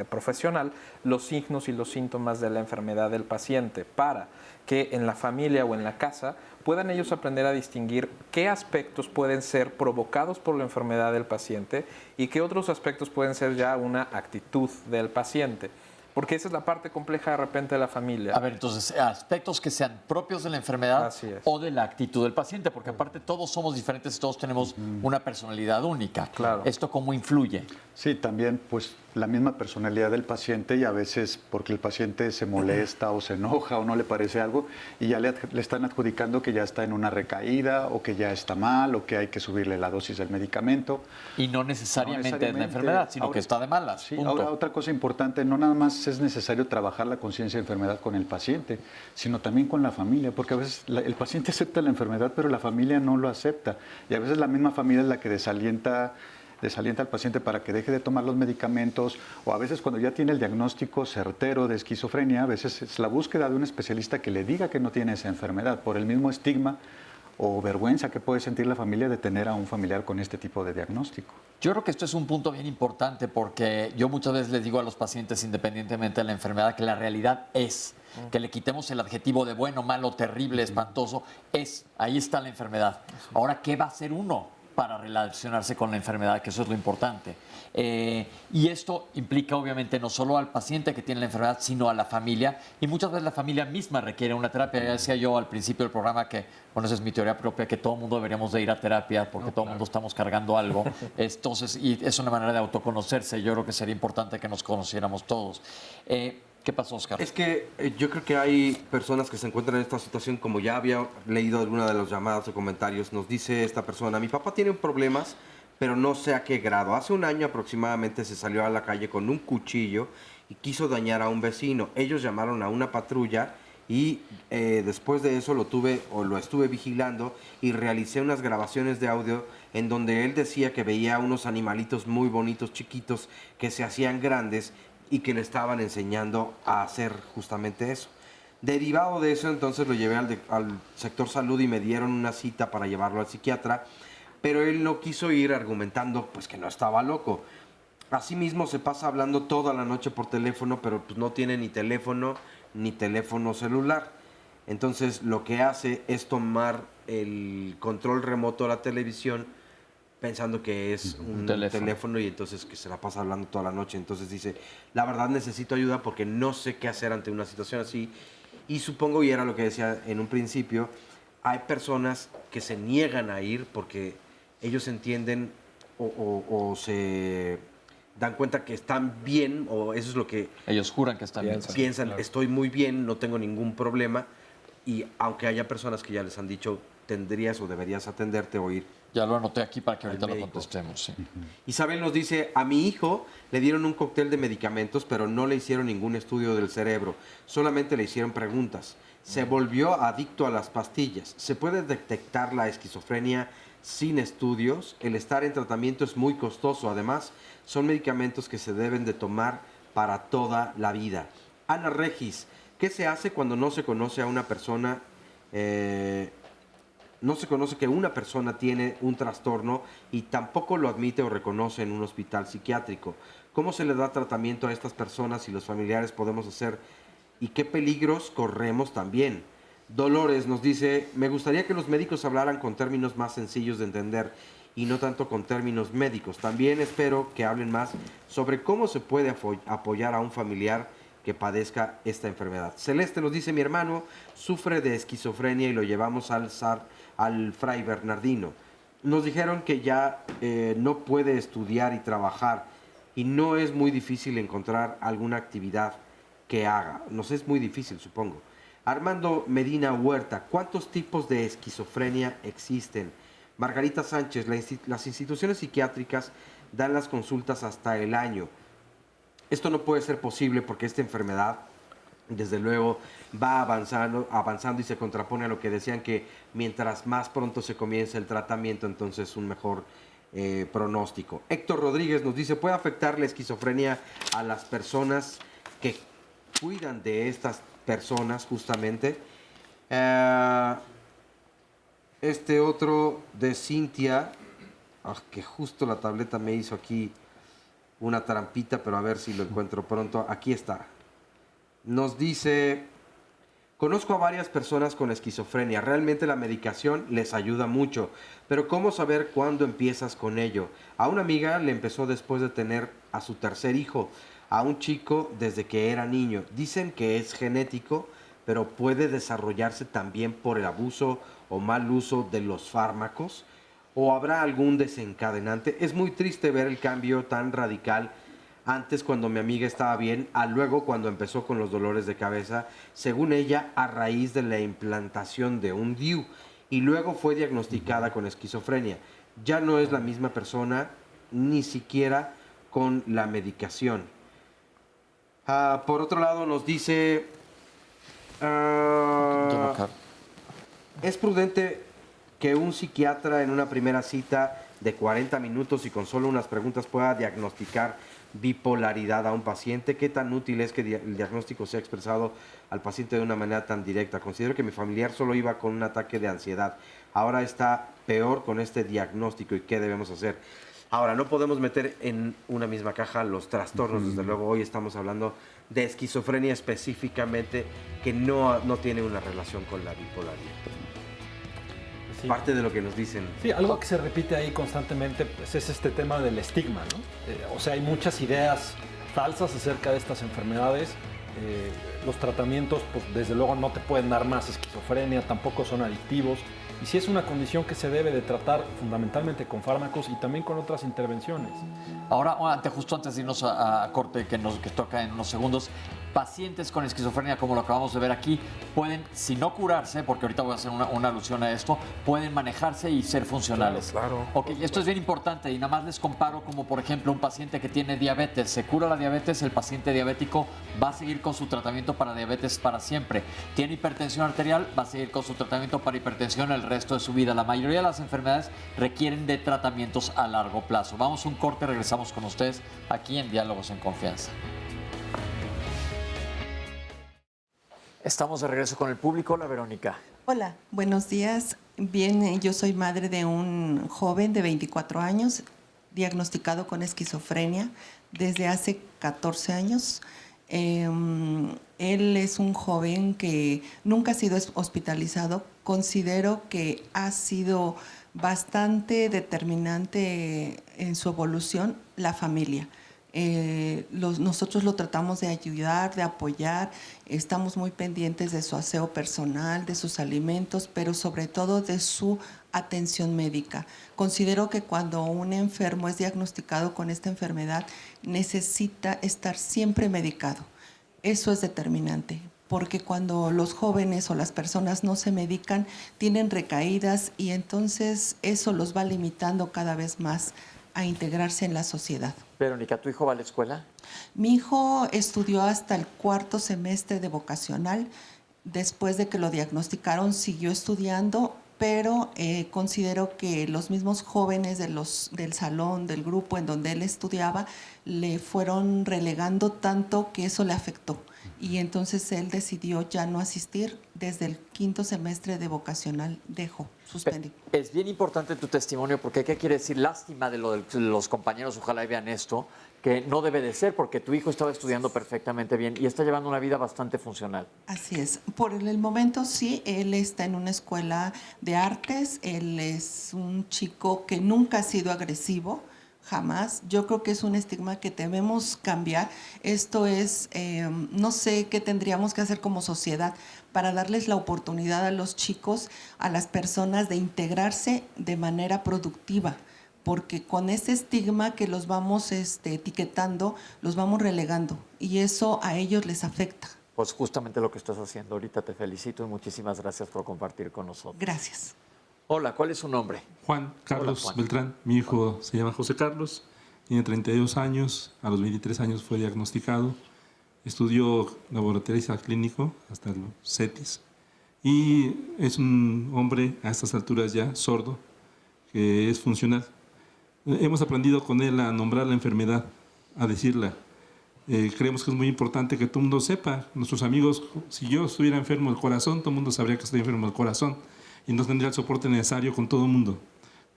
profesional los signos y los síntomas de la enfermedad del paciente, para que en la familia o en la casa puedan ellos aprender a distinguir qué aspectos pueden ser provocados por la enfermedad del paciente y qué otros aspectos pueden ser ya una actitud del paciente. Porque esa es la parte compleja de repente de la familia. A ver, entonces, aspectos que sean propios de la enfermedad o de la actitud del paciente, porque aparte todos somos diferentes y todos tenemos una personalidad única. Claro. ¿Esto cómo influye? Sí, también pues la misma personalidad del paciente, y a veces porque el paciente se molesta o se enoja o no le parece algo y ya le están adjudicando que ya está en una recaída o que ya está mal o que hay que subirle la dosis del medicamento. Y no necesariamente es la enfermedad, sino ahora, que está de malas. Sí, ahora otra cosa importante, no nada más es necesario trabajar la conciencia de enfermedad con el paciente, sino también con la familia, porque a veces el paciente acepta la enfermedad, pero la familia no lo acepta. Y a veces la misma familia es la que desalienta al paciente para que deje de tomar los medicamentos, o a veces cuando ya tiene el diagnóstico certero de esquizofrenia, a veces es la búsqueda de un especialista que le diga que no tiene esa enfermedad, por el mismo estigma o vergüenza que puede sentir la familia de tener a un familiar con este tipo de diagnóstico. Yo creo que esto es un punto bien importante, porque yo muchas veces les digo a los pacientes, independientemente de la enfermedad, que la realidad es que le quitemos el adjetivo de bueno, malo, terrible, espantoso, ahí está la enfermedad. Ahora, ¿qué va a hacer uno para relacionarse con la enfermedad? Que eso es lo importante. Y esto implica obviamente no solo al paciente que tiene la enfermedad, sino a la familia, y muchas veces la familia misma requiere una terapia. Ya decía yo al principio del programa que, bueno, esa es mi teoría propia, que todo el mundo deberíamos de ir a terapia porque todo el mundo estamos cargando algo. Entonces, y es una manera de autoconocerse. Yo creo que sería importante que nos conociéramos todos. ¿Qué pasó, Oscar? Es que yo creo que hay personas que se encuentran en esta situación, como ya había leído alguna de las llamadas o comentarios. Nos dice esta persona, mi papá tiene problemas, pero no sé a qué grado. Hace un año aproximadamente se salió a la calle con un cuchillo y quiso dañar a un vecino. Ellos llamaron a una patrulla y después de eso lo estuve vigilando y realicé unas grabaciones de audio en donde él decía que veía unos animalitos muy bonitos, chiquitos, que se hacían grandes y que le estaban enseñando a hacer justamente eso. Derivado de eso, entonces lo llevé al sector salud y me dieron una cita para llevarlo al psiquiatra, pero él no quiso ir argumentando pues que no estaba loco. Asimismo se pasa hablando toda la noche por teléfono, pero pues no tiene ni teléfono celular. Entonces lo que hace es tomar el control remoto de la televisión pensando que es un teléfono y entonces que se la pasa hablando toda la noche. Entonces dice, la verdad necesito ayuda porque no sé qué hacer ante una situación así. Y supongo, y era lo que decía en un principio, hay personas que se niegan a ir porque ellos entienden o se dan cuenta que están bien, o eso es lo que ellos juran que están bien. Piensan, claro. Estoy muy bien, no tengo ningún problema. Y aunque haya personas que ya les han dicho, tendrías o deberías atenderte o ir. Ya lo anoté aquí para que ahorita lo contestemos. Sí. Isabel nos dice, a mi hijo le dieron un cóctel de medicamentos, pero no le hicieron ningún estudio del cerebro, solamente le hicieron preguntas. Se volvió adicto a las pastillas. ¿Se puede detectar la esquizofrenia sin estudios? El estar en tratamiento es muy costoso. Además, son medicamentos que se deben de tomar para toda la vida. Ana Regis, ¿qué se hace cuando no se conoce a una persona? No se conoce que una persona tiene un trastorno y tampoco lo admite o reconoce en un hospital psiquiátrico. ¿Cómo se le da tratamiento a estas personas y los familiares podemos hacer? ¿Y qué peligros corremos también? Dolores nos dice, me gustaría que los médicos hablaran con términos más sencillos de entender y no tanto con términos médicos. También espero que hablen más sobre cómo se puede apoyar a un familiar que padezca esta enfermedad. Celeste nos dice, mi hermano sufre de esquizofrenia y lo llevamos al Fray Bernardino. Nos dijeron que ya no puede estudiar y trabajar y no es muy difícil encontrar alguna actividad que haga. Nos es muy difícil, supongo. Armando Medina Huerta, ¿cuántos tipos de esquizofrenia existen? Margarita Sánchez, las instituciones psiquiátricas dan las consultas hasta el año. Esto no puede ser posible porque esta enfermedad, desde luego, va avanzando y se contrapone a lo que decían que mientras más pronto se comience el tratamiento, entonces un mejor pronóstico. Héctor Rodríguez nos dice, ¿puede afectar la esquizofrenia a las personas que cuidan de estas personas justamente? Este otro de Cintia, que justo la tableta me hizo aquí una trampita, pero a ver si lo encuentro pronto. Aquí está. Nos dice, conozco a varias personas con esquizofrenia. Realmente la medicación les ayuda mucho, pero ¿cómo saber cuándo empiezas con ello? A una amiga le empezó después de tener a su tercer hijo, a un chico desde que era niño. Dicen que es genético, pero puede desarrollarse también por el abuso o mal uso de los fármacos. ¿O habrá algún desencadenante? Es muy triste ver el cambio tan radical antes cuando mi amiga estaba bien, a luego cuando empezó con los dolores de cabeza, según ella, a raíz de la implantación de un DIU, y luego fue diagnosticada con esquizofrenia. Ya no es la misma persona, ni siquiera con la medicación. Por otro lado, nos dice... es prudente que un psiquiatra en una primera cita de 40 minutos y con solo unas preguntas pueda diagnosticar bipolaridad a un paciente. ¿Qué tan útil es que el diagnóstico sea expresado al paciente de una manera tan directa? Considero que mi familiar solo iba con un ataque de ansiedad. Ahora está peor con este diagnóstico. ¿Y qué debemos hacer? Ahora, no podemos meter en una misma caja los trastornos. Desde luego, hoy estamos hablando de esquizofrenia específicamente, que no tiene una relación con la bipolaridad. Sí. Parte de lo que nos dicen. Sí, algo que se repite ahí constantemente pues, es este tema del estigma, ¿no? O sea, hay muchas ideas falsas acerca de estas enfermedades. Los tratamientos, pues desde luego no te pueden dar más esquizofrenia, tampoco son adictivos. Y sí es una condición que se debe de tratar fundamentalmente con fármacos y también con otras intervenciones. Ahora, justo antes de irnos a corte, que toca en unos segundos, pacientes con esquizofrenia, como lo acabamos de ver aquí, pueden, si no curarse, porque ahorita voy a hacer una alusión a esto, pueden manejarse y ser funcionales. Claro. Ok, esto es bien importante y nada más les comparo como, por ejemplo, un paciente que tiene diabetes. Se cura la diabetes, el paciente diabético va a seguir con su tratamiento para diabetes para siempre. Tiene hipertensión arterial, va a seguir con su tratamiento para hipertensión el resto de su vida. La mayoría de las enfermedades requieren de tratamientos a largo plazo. Vamos a un corte, regresamos con ustedes aquí en Diálogos en Confianza. Estamos de regreso con el público. Hola, Verónica. Hola, buenos días. Bien, yo soy madre de un joven de 24 años diagnosticado con esquizofrenia desde hace 14 años. Él es un joven que nunca ha sido hospitalizado. Considero que ha sido bastante determinante en su evolución la familia. Nosotros lo tratamos de ayudar, de apoyar, estamos muy pendientes de su aseo personal, de sus alimentos, pero sobre todo de su atención médica. Considero que cuando un enfermo es diagnosticado con esta enfermedad, necesita estar siempre medicado. Eso es determinante, porque cuando los jóvenes o las personas no se medican, tienen recaídas y entonces eso los va limitando cada vez más a integrarse en la sociedad. Verónica, ¿tu hijo va a la escuela? Mi hijo estudió hasta el 4º semestre de vocacional. Después de que lo diagnosticaron, siguió estudiando, pero considero que los mismos jóvenes del salón, del grupo en donde él estudiaba, le fueron relegando tanto que eso le afectó. Y entonces él decidió ya no asistir. Desde el 5º semestre de vocacional dejó, suspendí. Es bien importante tu testimonio, porque ¿qué quiere decir? Lástima de lo de los compañeros, ojalá y vean esto, que no debe de ser, porque tu hijo estaba estudiando perfectamente bien y está llevando una vida bastante funcional. Así es. Por el momento sí, él está en una escuela de artes, él es un chico que nunca ha sido agresivo, jamás. Yo creo que es un estigma que debemos cambiar. Esto es, no sé qué tendríamos que hacer como sociedad para darles la oportunidad a los chicos, a las personas de integrarse de manera productiva, porque con ese estigma que los vamos etiquetando, los vamos relegando y eso a ellos les afecta. Pues justamente lo que estás haciendo ahorita, te felicito y muchísimas gracias por compartir con nosotros. Gracias. Hola, ¿cuál es su nombre? Juan Carlos. Hola, Juan. Beltrán. Mi hijo se llama José Carlos, tiene 32 años, a los 23 años fue diagnosticado, estudió laboratorista clínico hasta los CETIS y es un hombre a estas alturas ya sordo, que es funcional. Hemos aprendido con él a nombrar la enfermedad, a decirla. Creemos que es muy importante que todo el mundo sepa. Nuestros amigos, si yo estuviera enfermo del corazón, todo el mundo sabría que estoy enfermo del corazón y no tendría el soporte necesario con todo el mundo.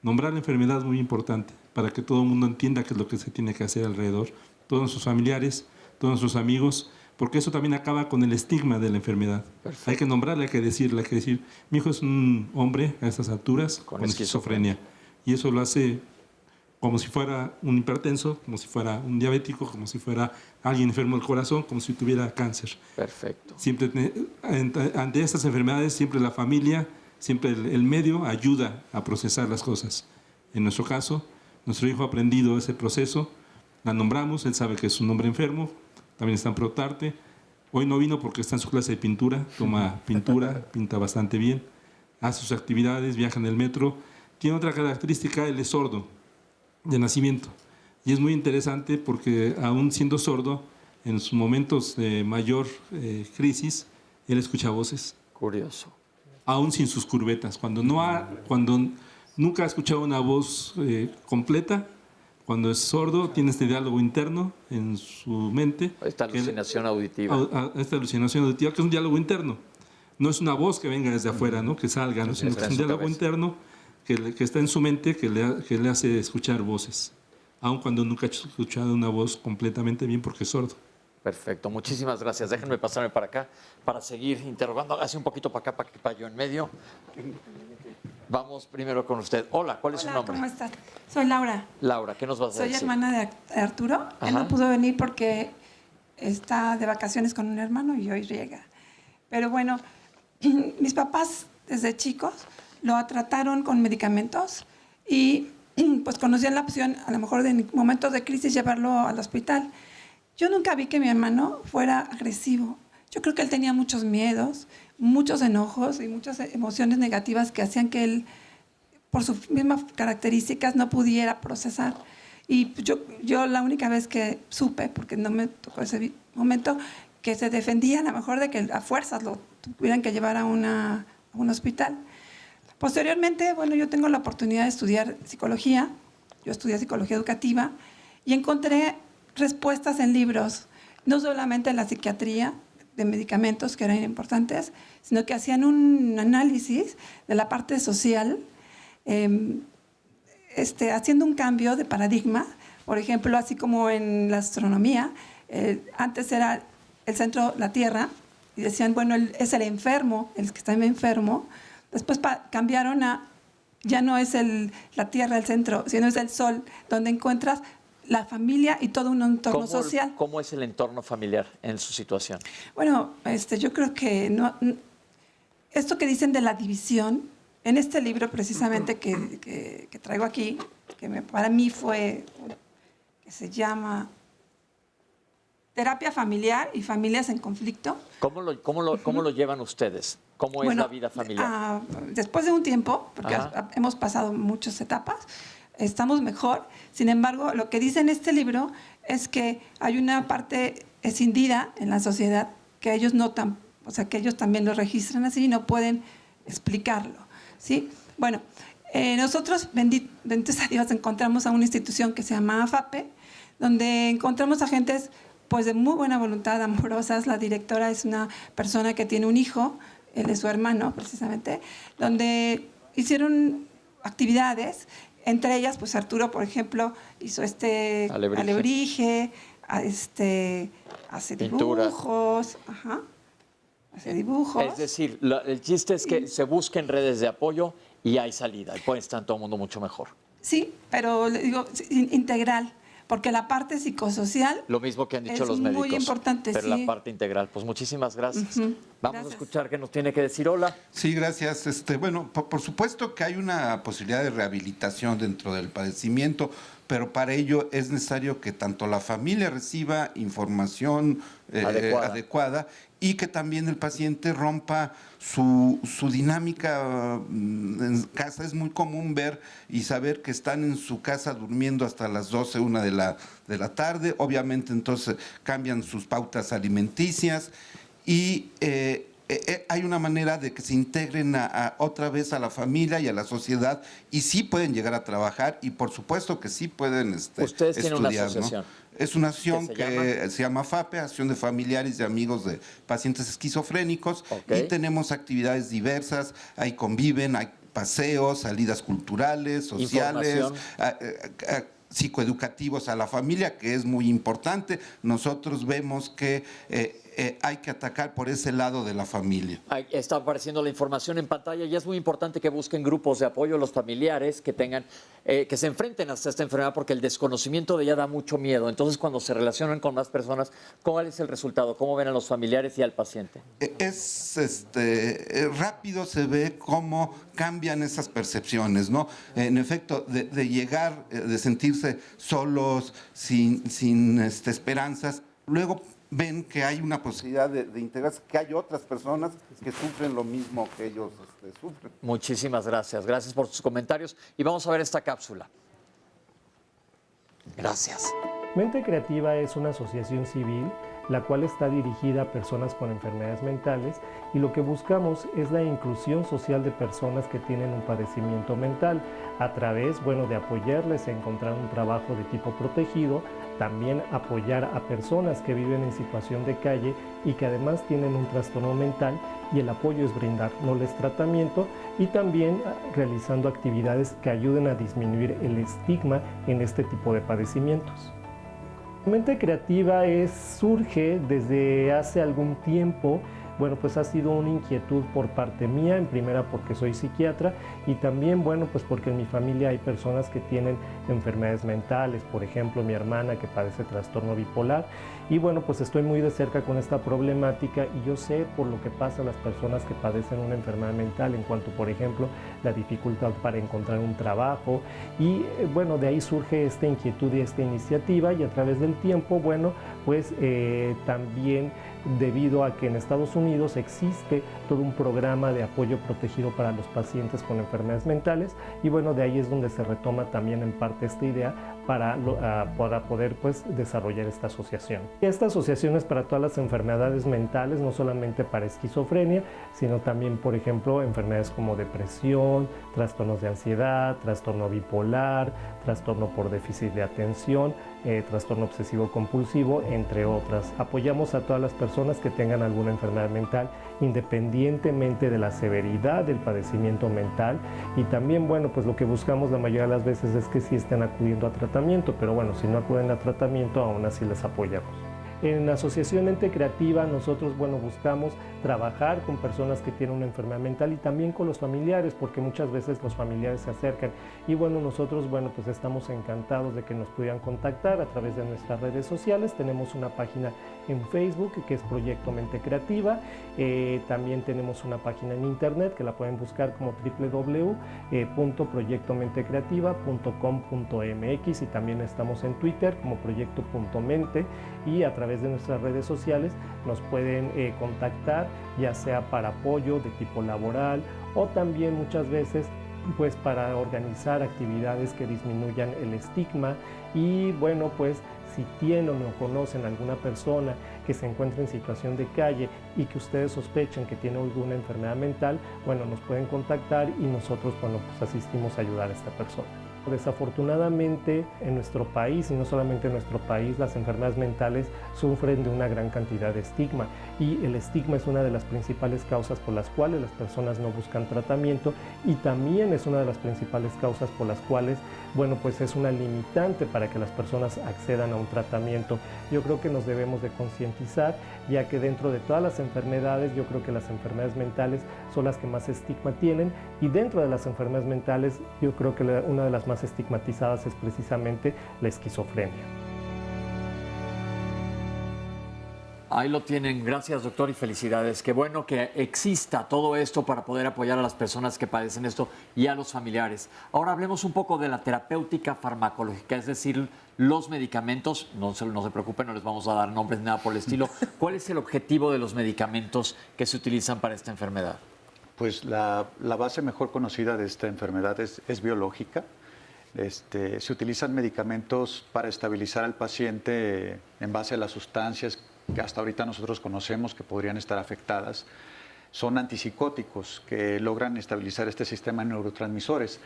Nombrar la enfermedad es muy importante para que todo el mundo entienda qué es lo que se tiene que hacer alrededor. Todos nuestros familiares, todos nuestros amigos, porque eso también acaba con el estigma de la enfermedad. Perfecto. Hay que nombrarla, hay que decir, mi hijo es un hombre a estas alturas con esquizofrenia. Y eso lo hace como si fuera un hipertenso, como si fuera un diabético, como si fuera alguien enfermo del corazón, como si tuviera cáncer. Perfecto. Siempre, ante estas enfermedades, siempre la familia, siempre el medio ayuda a procesar las cosas. En nuestro caso, nuestro hijo ha aprendido ese proceso, la nombramos, él sabe que es un hombre enfermo, también está en Protarte. Hoy no vino porque está en su clase de pintura, toma pintura, pinta bastante bien, hace sus actividades, viaja en el metro. Tiene otra característica, él es sordo de nacimiento. Y es muy interesante porque aún siendo sordo, en sus momentos de mayor crisis, él escucha voces. Curioso. Aún sin sus curvetas. Cuando nunca ha escuchado una voz completa, cuando es sordo, tiene este diálogo interno en su mente. Esta alucinación auditiva. Esta alucinación auditiva, que es un diálogo interno. No es una voz que venga desde afuera, ¿no? Que salga, ¿no? Sino que es un diálogo interno que está en su mente, que le hace escuchar voces, aun cuando nunca ha escuchado una voz completamente bien porque es sordo. Perfecto, muchísimas gracias. Déjenme pasarme para acá para seguir interrogando. Hace un poquito para acá, para yo en medio. Vamos primero con usted. Hola, ¿cuál es su nombre? ¿Cómo estás? Soy Laura. Laura, ¿qué nos vas a decir? Soy hermana de Arturo. Ajá. Él no pudo venir porque está de vacaciones con un hermano y hoy llega. Pero bueno, mis papás desde chicos lo trataron con medicamentos y pues conocían la opción, a lo mejor en momentos de crisis, llevarlo al hospital. Yo nunca vi que mi hermano fuera agresivo. Yo creo que él tenía muchos miedos, muchos enojos y muchas emociones negativas que hacían que él, por sus mismas características, no pudiera procesar. Y yo la única vez que supe, porque no me tocó ese momento, que se defendía a lo mejor de que a fuerzas lo tuvieran que llevar a un hospital. Posteriormente, bueno, yo tengo la oportunidad de estudiar psicología. Yo estudié psicología educativa y encontré respuestas en libros, no solamente en la psiquiatría de medicamentos que eran importantes, sino que hacían un análisis de la parte social, haciendo un cambio de paradigma. Por ejemplo, así como en la astronomía, antes era el centro, la Tierra, y decían, bueno, es el enfermo, el que está enfermo. Después cambiaron a, ya no es la Tierra el centro, sino es el Sol, donde encuentras la familia y todo un entorno social. ¿Cómo es el entorno familiar en su situación? Bueno, yo creo que esto que dicen de la división, en este libro precisamente que traigo aquí, para mí fue, que se llama Terapia Familiar y Familias en Conflicto. ¿Cómo lo llevan ustedes? ¿Cómo es la vida familiar? Después de un tiempo, porque hemos pasado muchas etapas, estamos mejor. Sin embargo, lo que dice en este libro es que hay una parte escindida en la sociedad que ellos notan, o sea, que ellos también lo registran así y no pueden explicarlo, ¿sí? Bueno, nosotros, benditos a Dios, encontramos a una institución que se llama AFAPE, donde encontramos a gentes pues de muy buena voluntad, amorosas. La directora es una persona que tiene un hijo, él es su hermano precisamente, donde hicieron actividades, entre ellas pues Arturo, por ejemplo, hizo alebrije, hace dibujos, hace dibujos. Es decir, el chiste es que se busquen redes de apoyo y hay salida, y puede estar todo el mundo mucho mejor. Sí, pero le digo integral. Porque la parte psicosocial... Lo mismo que han dicho los médicos. Es muy importante, pero la parte integral. Pues muchísimas gracias. Vamos a escuchar qué nos tiene que decir. Hola. Sí, gracias. Bueno, por supuesto que hay una posibilidad de rehabilitación dentro del padecimiento, pero para ello es necesario que tanto la familia reciba información adecuada y que también el paciente rompa su dinámica en casa. Es muy común ver y saber que están en su casa durmiendo hasta las 12, 1 de la tarde. Obviamente entonces cambian sus pautas alimenticias y hay una manera de que se integren otra vez a la familia y a la sociedad y sí pueden llegar a trabajar y por supuesto que sí pueden Ustedes tienen una asociación, ¿no? Es una asociación que se llama FAPE, Asociación de Familiares y Amigos de Pacientes Esquizofrénicos, y tenemos actividades diversas, ahí conviven, hay paseos, salidas culturales, sociales, psicoeducativos a la familia, que es muy importante. Nosotros vemos que hay que atacar por ese lado de la familia. Está apareciendo la información en pantalla y es muy importante que busquen grupos de apoyo a los familiares que tengan, que se enfrenten hasta esta enfermedad, porque el desconocimiento de ella da mucho miedo. Entonces, cuando se relacionan con más personas, ¿cuál es el resultado? ¿Cómo ven a los familiares y al paciente? Rápido se ve cómo cambian esas percepciones, ¿no? En efecto, de llegar, de sentirse solos, sin esperanzas, luego ven que hay una posibilidad de integrarse, que hay otras personas que sufren lo mismo que ellos sufren. Muchísimas gracias. Gracias por sus comentarios. Y vamos a ver esta cápsula. Gracias. Mente Creativa es una asociación civil la cual está dirigida a personas con enfermedades mentales y lo que buscamos es la inclusión social de personas que tienen un padecimiento mental a través, de apoyarles a encontrar un trabajo de tipo protegido, también apoyar a personas que viven en situación de calle y que además tienen un trastorno mental, y el apoyo es brindándoles tratamiento y también realizando actividades que ayuden a disminuir el estigma en este tipo de padecimientos. Mente Creativa surge desde hace algún tiempo bueno, pues ha sido una inquietud por parte mía, en primera porque soy psiquiatra y también, bueno, pues porque en mi familia hay personas que tienen enfermedades mentales, por ejemplo, mi hermana que padece trastorno bipolar y bueno, pues estoy muy de cerca con esta problemática y yo sé por lo que pasa a las personas que padecen una enfermedad mental en cuanto, por ejemplo, la dificultad para encontrar un trabajo y bueno, de ahí surge esta inquietud y esta iniciativa y a través del tiempo, bueno, pues también debido a que en Estados Unidos existe todo un programa de apoyo protegido para los pacientes con enfermedades mentales y bueno, de ahí es donde se retoma también en parte esta idea para poder pues desarrollar esta asociación. Esta asociación es para todas las enfermedades mentales, no solamente para esquizofrenia, sino también, por ejemplo, enfermedades como depresión, trastornos de ansiedad, trastorno bipolar, trastorno por déficit de atención, trastorno obsesivo compulsivo, entre otras. Apoyamos a todas las personas que tengan alguna enfermedad mental, independientemente de la severidad del padecimiento mental y también, bueno, pues lo que buscamos la mayoría de las veces es que sí estén acudiendo a tratamiento, pero bueno, si no acuden a tratamiento, aún así les apoyamos. En Asociación Mente Creativa nosotros, bueno, buscamos trabajar con personas que tienen una enfermedad mental y también con los familiares, porque muchas veces los familiares se acercan y bueno, nosotros, bueno, pues estamos encantados de que nos pudieran contactar a través de nuestras redes sociales. Tenemos una página en Facebook que es Proyecto Mente Creativa, también tenemos una página en internet que la pueden buscar como www.proyectomentecreativa.com.mx y también estamos en Twitter como proyecto.mente y a través de nuestras redes sociales nos pueden contactar, ya sea para apoyo de tipo laboral o también muchas veces pues para organizar actividades que disminuyan el estigma y bueno, pues si tienen o conocen alguna persona que se encuentra en situación de calle y que ustedes sospechen que tiene alguna enfermedad mental, bueno, nos pueden contactar y nosotros, bueno, pues asistimos a ayudar a esta persona. Desafortunadamente en nuestro país, y no solamente en nuestro país, las enfermedades mentales sufren de una gran cantidad de estigma y el estigma es una de las principales causas por las cuales las personas no buscan tratamiento y también es una de las principales causas por las cuales, bueno, pues es una limitante para que las personas accedan a un tratamiento. Yo creo que nos debemos de concientizar, ya que dentro de todas las enfermedades, yo creo que las enfermedades mentales son las que más estigma tienen y dentro de las enfermedades mentales, yo creo que una de las más estigmatizadas es precisamente la esquizofrenia. Ahí lo tienen. Gracias, doctor, y felicidades. Qué bueno que exista todo esto para poder apoyar a las personas que padecen esto y a los familiares. Ahora hablemos un poco de la terapéutica farmacológica, es decir, los medicamentos. No se preocupen, no les vamos a dar nombres ni nada por el estilo. ¿Cuál es el objetivo de los medicamentos que se utilizan para esta enfermedad? Pues la base mejor conocida de esta enfermedad es biológica. Se utilizan medicamentos para estabilizar al paciente en base a las sustancias que hasta ahorita nosotros conocemos que podrían estar afectadas. Son antipsicóticos que logran estabilizar este sistema de neurotransmisores.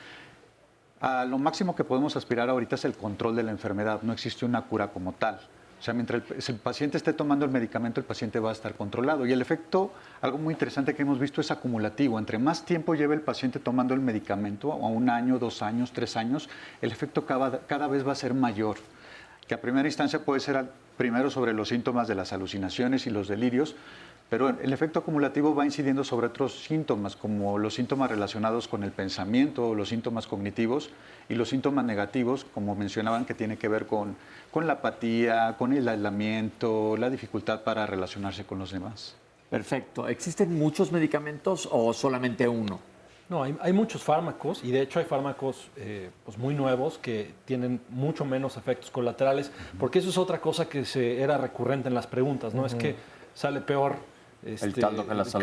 A lo máximo que podemos aspirar ahorita es el control de la enfermedad, no existe una cura como tal. O sea, mientras el paciente esté tomando el medicamento, el paciente va a estar controlado. Y el efecto, algo muy interesante que hemos visto, es acumulativo. Entre más tiempo lleve el paciente tomando el medicamento, a 1 año, 2 años, 3 años, el efecto cada vez va a ser mayor. Que a primera instancia puede ser primero sobre los síntomas de las alucinaciones y los delirios, pero el efecto acumulativo va incidiendo sobre otros síntomas, como los síntomas relacionados con el pensamiento, los síntomas cognitivos y los síntomas negativos, como mencionaban, que tiene que ver con la apatía, con el aislamiento, la dificultad para relacionarse con los demás. Perfecto. ¿Existen muchos medicamentos o solamente uno? No, hay muchos fármacos y de hecho hay fármacos pues muy nuevos que tienen mucho menos efectos colaterales, porque eso es otra cosa que era recurrente en las preguntas, ¿no? Es que sale peor el caldo que las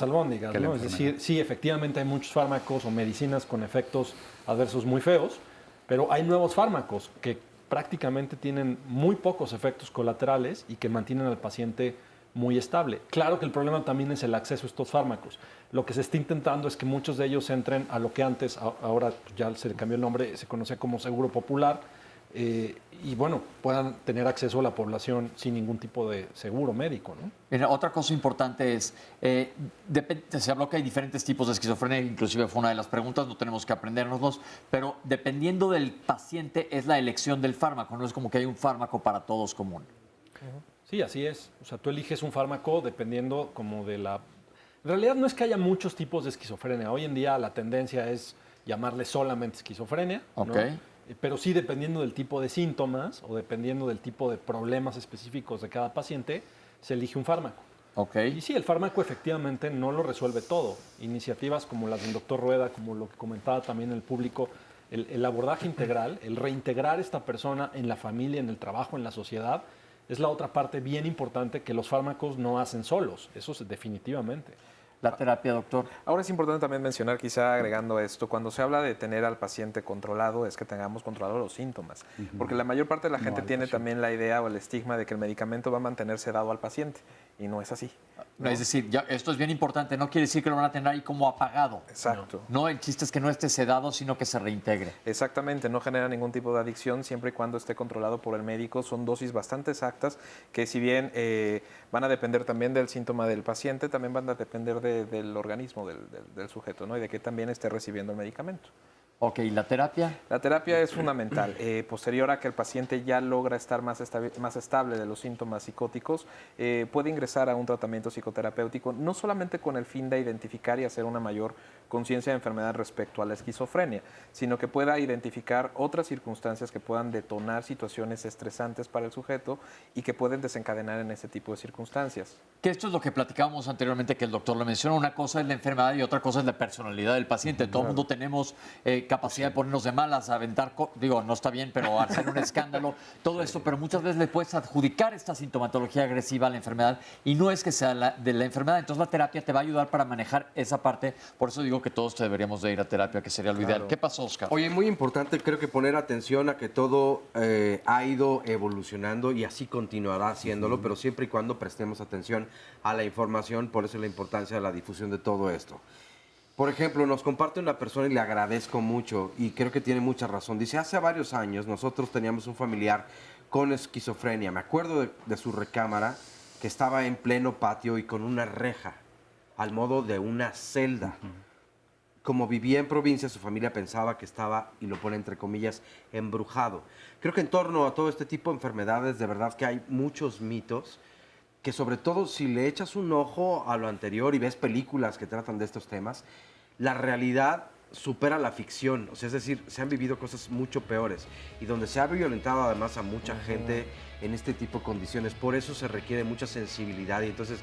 albóndigas, ¿no? Es decir, sí, efectivamente hay muchos fármacos o medicinas con efectos adversos muy feos, pero hay nuevos fármacos que prácticamente tienen muy pocos efectos colaterales y que mantienen al paciente muy estable. Claro que el problema también es el acceso a estos fármacos. Lo que se está intentando es que muchos de ellos entren a lo que antes, ahora ya se le cambió el nombre, se conocía como seguro popular, y bueno, puedan tener acceso a la población sin ningún tipo de seguro médico, ¿no? Mira, otra cosa importante es, se habló que hay diferentes tipos de esquizofrenia, inclusive fue una de las preguntas, no tenemos que aprendérnoslos, pero dependiendo del paciente es la elección del fármaco, no es como que hay un fármaco para todos común. Sí, así es. O sea, tú eliges un fármaco dependiendo como de la... En realidad no es que haya muchos tipos de esquizofrenia. Hoy en día la tendencia es llamarle solamente esquizofrenia, ¿no? Pero sí dependiendo del tipo de síntomas o dependiendo del tipo de problemas específicos de cada paciente, se elige un fármaco. Y sí, el fármaco efectivamente no lo resuelve todo. Iniciativas como las del doctor Rueda, como lo que comentaba también el público, el abordaje integral, el reintegrar a esta persona en la familia, en el trabajo, en la sociedad, es la otra parte bien importante que los fármacos no hacen solos. Eso es definitivamente. La terapia, doctor. Ahora es importante también mencionar, quizá agregando esto, cuando se habla de tener al paciente controlado, es que tengamos controlados los síntomas. Porque la mayor parte de la gente tiene también la idea o el estigma de que el medicamento va a mantener sedado al paciente. Y no es así. ¿No? Es decir, esto es bien importante. No quiere decir que lo van a tener ahí como apagado. Exacto. No, el chiste es que no esté sedado, sino que se reintegre. Exactamente. No genera ningún tipo de adicción siempre y cuando esté controlado por el médico. Son dosis bastante exactas que si bien van a depender también del síntoma del paciente, también van a depender del organismo del sujeto, ¿no? Y de que también esté recibiendo el medicamento. Ok, ¿y la terapia? La terapia es fundamental. Posterior a que el paciente ya logra estar más estable de los síntomas psicóticos, puede ingresar a un tratamiento psicoterapéutico, no solamente con el fin de identificar y hacer una mayor conciencia de enfermedad respecto a la esquizofrenia, sino que pueda identificar otras circunstancias que puedan detonar situaciones estresantes para el sujeto y que pueden desencadenar en ese tipo de circunstancias. Que esto es lo que platicábamos anteriormente, que el doctor lo mencionó. Una cosa es la enfermedad y otra cosa es la personalidad del paciente. Todo el mundo tenemos capacidad de ponernos de malas, aventar, no está bien, pero hacer un escándalo, todo esto, pero muchas veces le puedes adjudicar esta sintomatología agresiva a la enfermedad y no es que sea de la enfermedad. Entonces la terapia te va a ayudar para manejar esa parte. Por eso digo que todos deberíamos de ir a terapia, que sería lo ideal. ¿Qué pasó, Oscar? Oye, muy importante, creo que poner atención a que todo ha ido evolucionando y así continuará haciéndolo, pero siempre y cuando prestemos atención a la información, por eso la importancia de la difusión de todo esto. Por ejemplo, nos comparte una persona y le agradezco mucho y creo que tiene mucha razón. Dice, hace varios años nosotros teníamos un familiar con esquizofrenia. Me acuerdo de su recámara que estaba en pleno patio y con una reja, al modo de una celda. Como vivía en provincia, su familia pensaba que estaba, y lo pone entre comillas, embrujado. Creo que en torno a todo este tipo de enfermedades, de verdad que hay muchos mitos que sobre todo si le echas un ojo a lo anterior y ves películas que tratan de estos temas, la realidad supera la ficción. O sea, es decir, se han vivido cosas mucho peores y donde se ha violentado además a mucha gente en este tipo de condiciones. Por eso se requiere mucha sensibilidad y entonces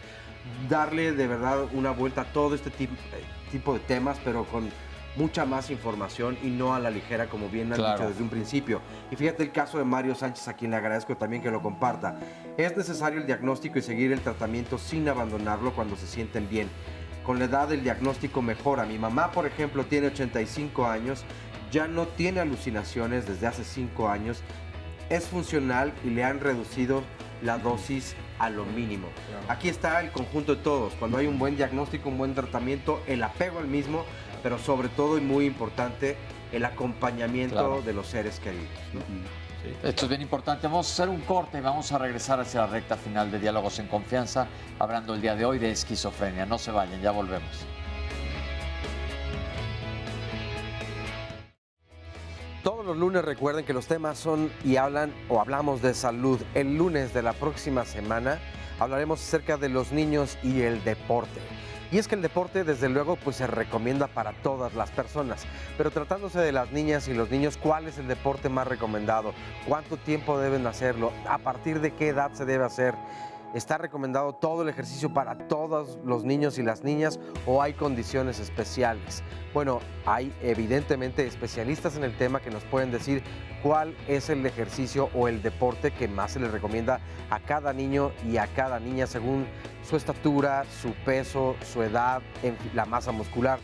darle de verdad una vuelta a todo este tipo de temas, pero con mucha más información y no a la ligera, como bien han dicho desde un principio. Y fíjate el caso de Mario Sánchez, a quien le agradezco también que lo comparta. Es necesario el diagnóstico y seguir el tratamiento sin abandonarlo cuando se sienten bien. Con la edad el diagnóstico mejora. Mi mamá, por ejemplo, tiene 85 años, ya no tiene alucinaciones desde hace 5 años, es funcional y le han reducido la dosis a lo mínimo. Aquí está el conjunto de todos. Cuando hay un buen diagnóstico, un buen tratamiento, el apego al mismo, pero sobre todo y muy importante, el acompañamiento de los seres queridos, ¿no? Esto es bien importante. Vamos a hacer un corte y vamos a regresar hacia la recta final de Diálogos en Confianza, hablando el día de hoy de esquizofrenia. No se vayan, ya volvemos. Todos los lunes recuerden que los temas son y hablan o hablamos de salud. El lunes de la próxima semana hablaremos acerca de los niños y el deporte. Y es que el deporte, desde luego, pues se recomienda para todas las personas. Pero tratándose de las niñas y los niños, ¿cuál es el deporte más recomendado? ¿Cuánto tiempo deben hacerlo? ¿A partir de qué edad se debe hacer? ¿Está recomendado todo el ejercicio para todos los niños y las niñas o hay condiciones especiales? Bueno, hay evidentemente especialistas en el tema que nos pueden decir cuál es el ejercicio o el deporte que más se le recomienda a cada niño y a cada niña según su estatura, su peso, su edad, la masa muscular.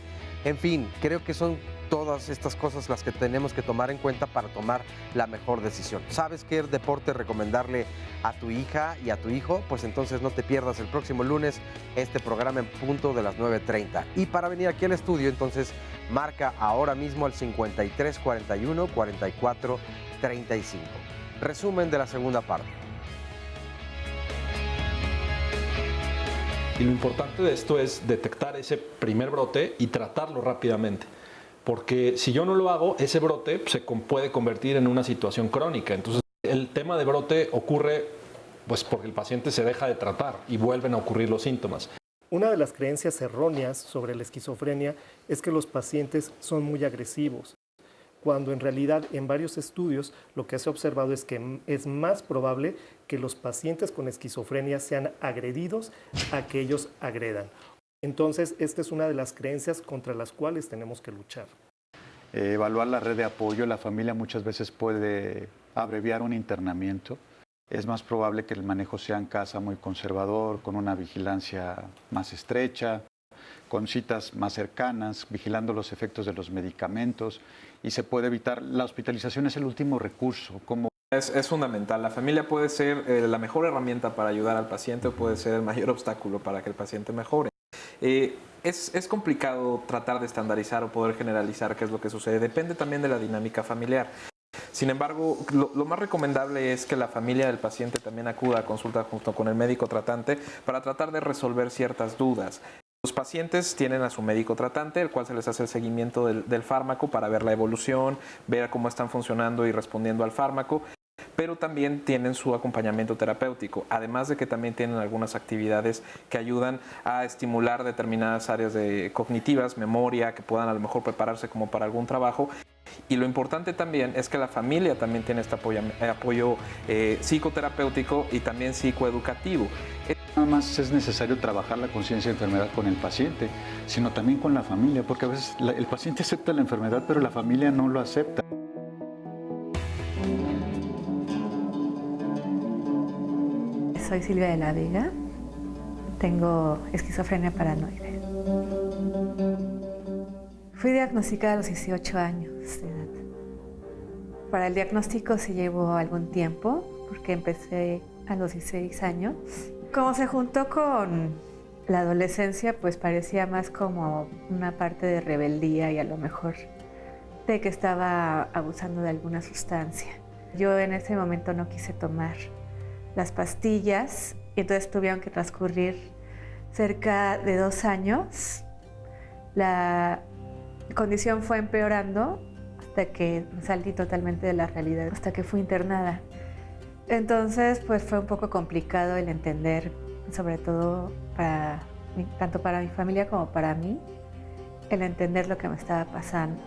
En fin, creo que son todas estas cosas las que tenemos que tomar en cuenta para tomar la mejor decisión. ¿Sabes qué deporte recomendarle a tu hija y a tu hijo? Pues entonces no te pierdas el próximo lunes este programa en punto de las 9:30. Y para venir aquí al estudio, entonces marca ahora mismo al 53 41 44 35. Resumen de la segunda parte. Y lo importante de esto es detectar ese primer brote y tratarlo rápidamente. Porque si yo no lo hago, ese brote se puede convertir en una situación crónica. Entonces, el tema de brote ocurre pues porque el paciente se deja de tratar y vuelven a ocurrir los síntomas. Una de las creencias erróneas sobre la esquizofrenia es que los pacientes son muy agresivos, cuando en realidad en varios estudios lo que se ha observado es que es más probable que los pacientes con esquizofrenia sean agredidos a que ellos agredan. Entonces, esta es una de las creencias contra las cuales tenemos que luchar. Evaluar la red de apoyo. La familia muchas veces puede abreviar un internamiento. Es más probable que el manejo sea en casa muy conservador, con una vigilancia más estrecha, con citas más cercanas, vigilando los efectos de los medicamentos, y se puede evitar. La hospitalización es el último recurso. Es fundamental. La familia puede ser la mejor herramienta para ayudar al paciente o puede ser el mayor obstáculo para que el paciente mejore. Es complicado tratar de estandarizar o poder generalizar qué es lo que sucede. Depende también de la dinámica familiar. Sin embargo, lo más recomendable es que la familia del paciente también acuda a consulta junto con el médico tratante para tratar de resolver ciertas dudas. Los pacientes tienen a su médico tratante, el cual se les hace el seguimiento del fármaco para ver la evolución, ver cómo están funcionando y respondiendo al fármaco, pero también tienen su acompañamiento terapéutico, además de que también tienen algunas actividades que ayudan a estimular determinadas áreas cognitivas, memoria, que puedan a lo mejor prepararse como para algún trabajo. Y lo importante también es que la familia también tiene este apoyo psicoterapéutico y también psicoeducativo. Nada más es necesario trabajar la conciencia de enfermedad con el paciente, sino también con la familia, porque a veces el paciente acepta la enfermedad, pero la familia no lo acepta. Soy Silvia de la Vega, tengo esquizofrenia paranoide. Fui diagnosticada a los 18 años de edad. Para el diagnóstico sí llevó algún tiempo, porque empecé a los 16 años. Como se juntó con la adolescencia, pues parecía más como una parte de rebeldía y a lo mejor de que estaba abusando de alguna sustancia. Yo en ese momento no quise tomar las pastillas y entonces tuvieron que transcurrir cerca de 2 años. La condición fue empeorando hasta que salí totalmente de la realidad, hasta que fui internada. Entonces, pues fue un poco complicado el entender, sobre todo tanto para mi familia como para mí, el entender lo que me estaba pasando.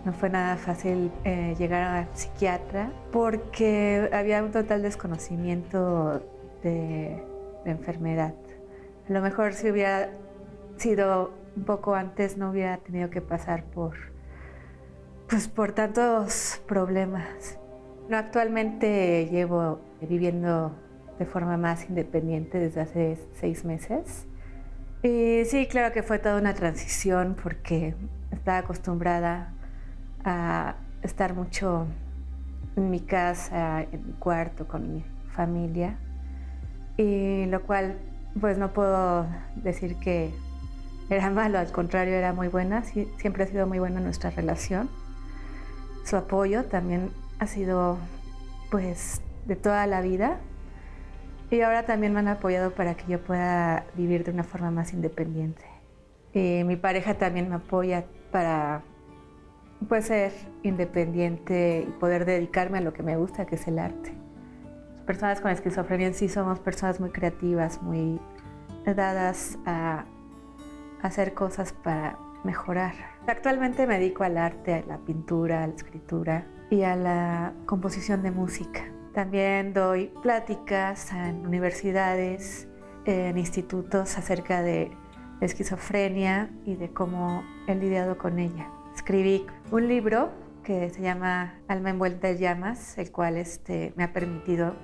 No fue nada fácil llegar al psiquiatra porque había un total desconocimiento de la enfermedad. A lo mejor si hubiera sido un poco antes no hubiera tenido que pasar por tantos problemas. No, actualmente llevo viviendo de forma más independiente desde hace 6 meses. Y sí, claro que fue toda una transición porque estaba acostumbrada a estar mucho en mi casa, en mi cuarto, con mi familia. Y lo cual, pues no puedo decir que era malo, al contrario, era muy buena. Sí, siempre ha sido muy buena nuestra relación. Su apoyo también ha sido, pues, de toda la vida. Y ahora también me han apoyado para que yo pueda vivir de una forma más independiente. Y mi pareja también me apoya para, pues, ser independiente y poder dedicarme a lo que me gusta, que es el arte. Las personas con esquizofrenia en sí somos personas muy creativas, muy dadas a hacer cosas para mejorar. Actualmente me dedico al arte, a la pintura, a la escritura y a la composición de música. También doy pláticas en universidades, en institutos acerca de esquizofrenia y de cómo he lidiado con ella. Escribí un libro que se llama Alma envuelta en llamas, el cual me ha permitido,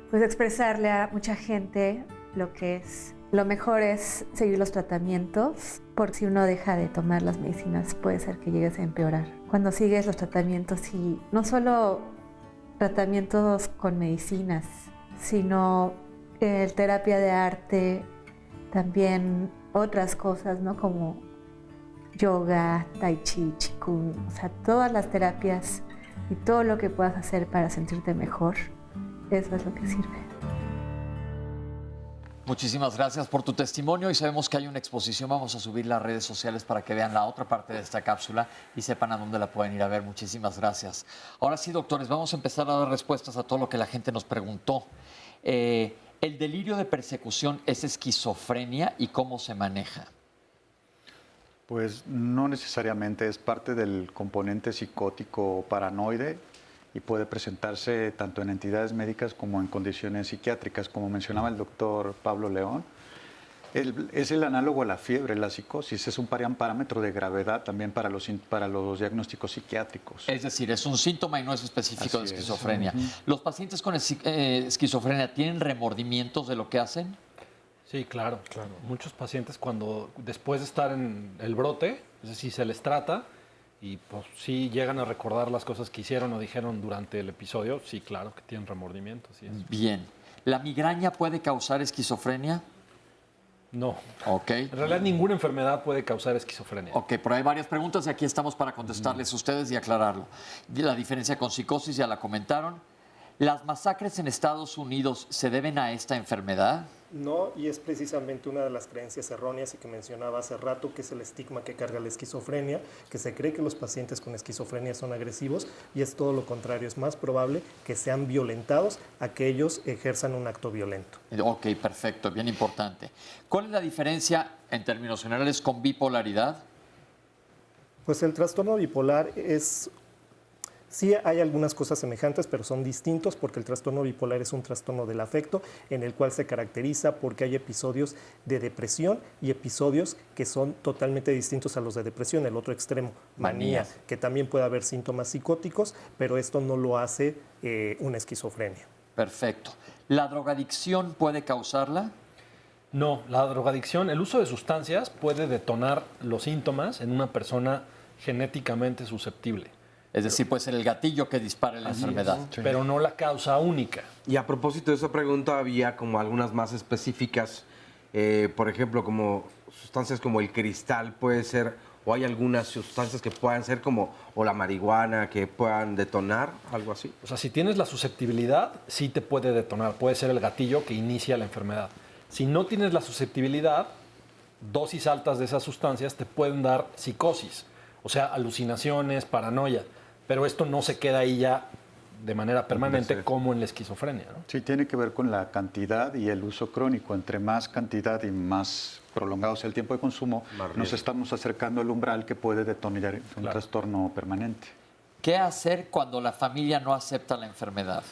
pues, expresarle a mucha gente lo que es. Lo mejor es seguir los tratamientos, porque si uno deja de tomar las medicinas puede ser que llegues a empeorar. Cuando sigues los tratamientos, y no solo tratamientos con medicinas, sino terapia de arte, también otras cosas, ¿no? Como yoga, tai chi, qigong, o sea, todas las terapias y todo lo que puedas hacer para sentirte mejor, eso es lo que sirve. Muchísimas gracias por tu testimonio y sabemos que hay una exposición. Vamos a subir las redes sociales para que vean la otra parte de esta cápsula y sepan a dónde la pueden ir a ver. Muchísimas gracias. Ahora sí, doctores, vamos a empezar a dar respuestas a todo lo que la gente nos preguntó. ¿El delirio de persecución es esquizofrenia y cómo se maneja? Pues no necesariamente, es parte del componente psicótico paranoide y puede presentarse tanto en entidades médicas como en condiciones psiquiátricas, como mencionaba el doctor Pablo León. Es el análogo a la fiebre, la psicosis, es un parámetro de gravedad también para los diagnósticos psiquiátricos. Es decir, es un síntoma y no es específico de Así es. esquizofrenia. ¿Los pacientes con esquizofrenia tienen remordimientos de lo que hacen? Sí, claro. Muchos pacientes después de estar en el brote, es decir, se les trata y pues sí llegan a recordar las cosas que hicieron o dijeron durante el episodio, sí, claro que tienen remordimientos. Sí, Bien. ¿La migraña puede causar esquizofrenia? No. Ok. En realidad ninguna enfermedad puede causar esquizofrenia. Ok, pero hay varias preguntas y aquí estamos para contestarles a ustedes y aclararlo. La diferencia con psicosis ya la comentaron. ¿Las masacres en Estados Unidos se deben a esta enfermedad? No, y es precisamente una de las creencias erróneas y que mencionaba hace rato, que es el estigma que carga la esquizofrenia, que se cree que los pacientes con esquizofrenia son agresivos y es todo lo contrario, es más probable que sean violentados a que ellos ejerzan un acto violento. Ok, perfecto, bien importante. ¿Cuál es la diferencia en términos generales con bipolaridad? Pues el trastorno bipolar es... Sí hay algunas cosas semejantes, pero son distintos porque el trastorno bipolar es un trastorno del afecto en el cual se caracteriza porque hay episodios de depresión y episodios que son totalmente distintos a los de depresión. El otro extremo, manía, que también puede haber síntomas psicóticos, pero esto no lo hace una esquizofrenia. Perfecto. ¿La drogadicción puede causarla? No, la drogadicción, el uso de sustancias puede detonar los síntomas en una persona genéticamente susceptible. Es decir, puede ser el gatillo que dispara la enfermedad. Sí. Pero no la causa única. Y a propósito de esa pregunta, había como algunas más específicas, por ejemplo, como sustancias como el cristal puede ser, o hay algunas sustancias que puedan ser como, o la marihuana, que puedan detonar, algo así. O sea, si tienes la susceptibilidad, sí te puede detonar, puede ser el gatillo que inicia la enfermedad. Si no tienes la susceptibilidad, dosis altas de esas sustancias te pueden dar psicosis, o sea, alucinaciones, paranoia. Pero esto no se queda ahí ya de manera permanente como en la esquizofrenia, ¿no? Sí, tiene que ver con la cantidad y el uso crónico. Entre más cantidad y más prolongado sea el tiempo de consumo, nos estamos acercando al umbral que puede detonar un trastorno permanente. ¿Qué hacer cuando la familia no acepta la enfermedad?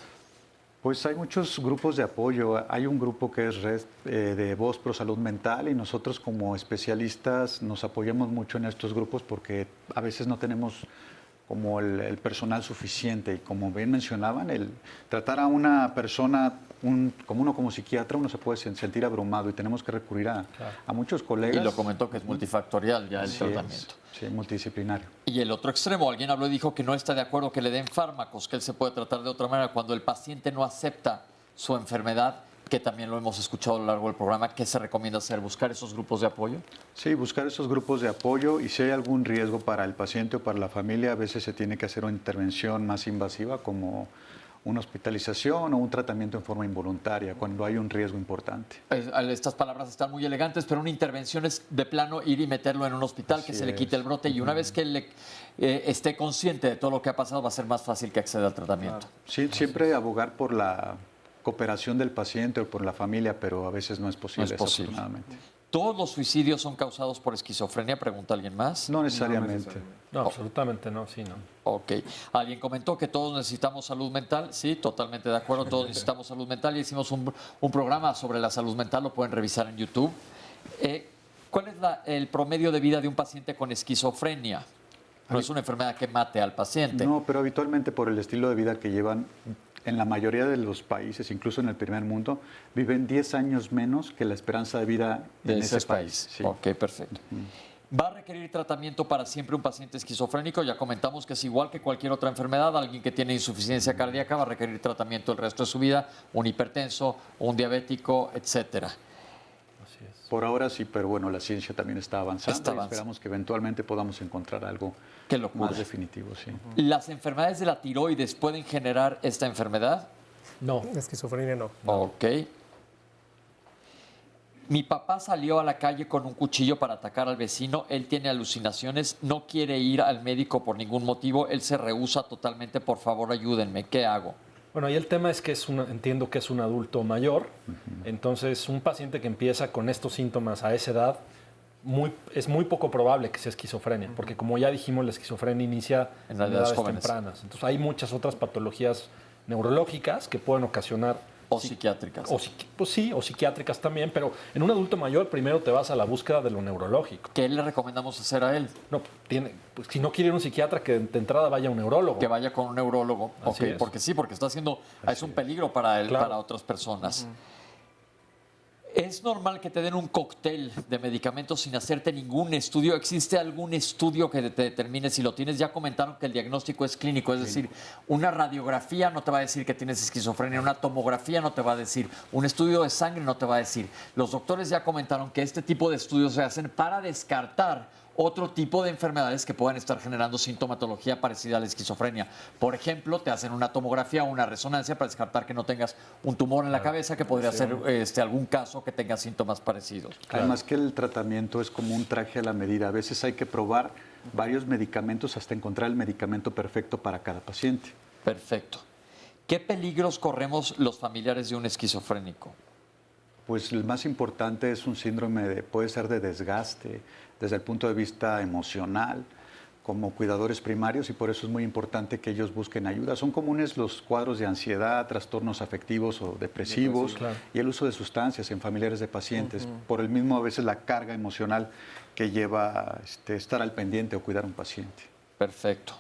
Pues hay muchos grupos de apoyo. Hay un grupo que es Red de Voz Pro Salud Mental y nosotros como especialistas nos apoyamos mucho en estos grupos porque a veces no tenemos como el personal suficiente y como bien mencionaban, el tratar a una persona, como uno como psiquiatra, uno se puede sentir abrumado y tenemos que recurrir a muchos colegas. Y lo comentó que es multifactorial ya el tratamiento. Sí, multidisciplinario. Y el otro extremo, alguien habló y dijo que no está de acuerdo que le den fármacos, que él se puede tratar de otra manera cuando el paciente no acepta su enfermedad, que también lo hemos escuchado a lo largo del programa. ¿Qué se recomienda hacer? ¿Buscar esos grupos de apoyo? Sí, buscar esos grupos de apoyo y si hay algún riesgo para el paciente o para la familia, a veces se tiene que hacer una intervención más invasiva como una hospitalización o un tratamiento en forma involuntaria cuando hay un riesgo importante. Estas palabras están muy elegantes, pero una intervención es de plano ir y meterlo en un hospital, que se le quite el brote y una vez que él esté consciente de todo lo que ha pasado va a ser más fácil que acceda al tratamiento. Sí, siempre abogar por la cooperación del paciente o por la familia, pero a veces no es posible, desafortunadamente. ¿Todos los suicidios son causados por esquizofrenia? Pregunta alguien más. No necesariamente. No, absolutamente no, sí, no. Ok. Alguien comentó que todos necesitamos salud mental. Sí, totalmente de acuerdo, todos necesitamos salud mental. Y hicimos un programa sobre la salud mental, lo pueden revisar en YouTube. ¿Cuál es el promedio de vida de un paciente con esquizofrenia? No es una enfermedad que mate al paciente. No, pero habitualmente por el estilo de vida que llevan, en la mayoría de los países, incluso en el primer mundo, viven 10 años menos que la esperanza de vida en ese país. Sí. Ok, perfecto. ¿Va a requerir tratamiento para siempre un paciente esquizofrénico? Ya comentamos que es igual que cualquier otra enfermedad. Alguien que tiene insuficiencia cardíaca va a requerir tratamiento el resto de su vida, un hipertenso, un diabético, etcétera. Por ahora sí, pero bueno, la ciencia también está avanzando y esperamos que eventualmente podamos encontrar algo más definitivo. Sí. ¿Las enfermedades de la tiroides pueden generar esta enfermedad? No. La esquizofrenia no. Ok. Mi papá salió a la calle con un cuchillo para atacar al vecino. Él tiene alucinaciones, no quiere ir al médico por ningún motivo. Él se rehúsa totalmente. Por favor, ayúdenme. ¿Qué hago? Bueno, ahí el tema es que entiendo que es un adulto mayor, entonces un paciente que empieza con estos síntomas a esa edad, es muy poco probable que sea esquizofrenia, porque como ya dijimos, la esquizofrenia inicia en edades tempranas. Entonces hay muchas otras patologías neurológicas que pueden ocasionar... O psiquiátricas. Pues sí, o psiquiátricas también, pero en un adulto mayor primero te vas a la búsqueda de lo neurológico. ¿Qué le recomendamos hacer a él? No, pues, si no quiere ir a un psiquiatra, que de entrada vaya a un neurólogo. Que vaya con un neurólogo. Así es. Porque está haciendo... Es un peligro para él, para otras personas. ¿Es normal que te den un cóctel de medicamentos sin hacerte ningún estudio? ¿Existe algún estudio que te determine si lo tienes? Ya comentaron que el diagnóstico es clínico, es decir, una radiografía no te va a decir que tienes esquizofrenia, una tomografía no te va a decir, un estudio de sangre no te va a decir. Los doctores ya comentaron que este tipo de estudios se hacen para descartar otro tipo de enfermedades que puedan estar generando sintomatología parecida a la esquizofrenia. Por ejemplo, te hacen una tomografía o una resonancia para descartar que no tengas un tumor en la cabeza, que podría ser algún caso que tenga síntomas parecidos. Además que el tratamiento es como un traje a la medida. A veces hay que probar varios medicamentos hasta encontrar el medicamento perfecto para cada paciente. Perfecto. ¿Qué peligros corremos los familiares de un esquizofrénico? Pues el más importante es un síndrome puede ser de desgaste desde el punto de vista emocional, como cuidadores primarios, y por eso es muy importante que ellos busquen ayuda. Son comunes los cuadros de ansiedad, trastornos afectivos o depresivos, y el uso de sustancias en familiares de pacientes, por el mismo a veces la carga emocional que lleva estar al pendiente o cuidar a un paciente. Perfecto.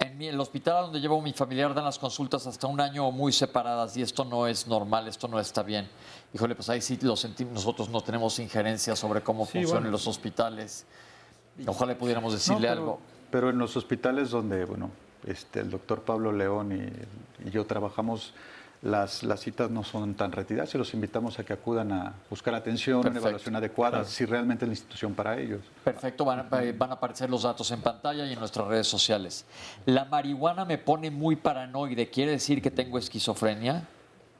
En el hospital donde llevo a mi familiar dan las consultas hasta un año muy separadas y esto no es normal, esto no está bien. Híjole, pues ahí sí lo sentimos, nosotros no tenemos injerencia sobre cómo funcionan los hospitales. Ojalá pudiéramos decirle algo. Pero en los hospitales donde, el doctor Pablo León y yo trabajamos, las citas no son tan retiradas y los invitamos a que acudan a buscar atención, una evaluación adecuada, si realmente es la institución para ellos. Perfecto, van a aparecer los datos en pantalla y en nuestras redes sociales. ¿La marihuana me pone muy paranoide? ¿Quiere decir que tengo esquizofrenia?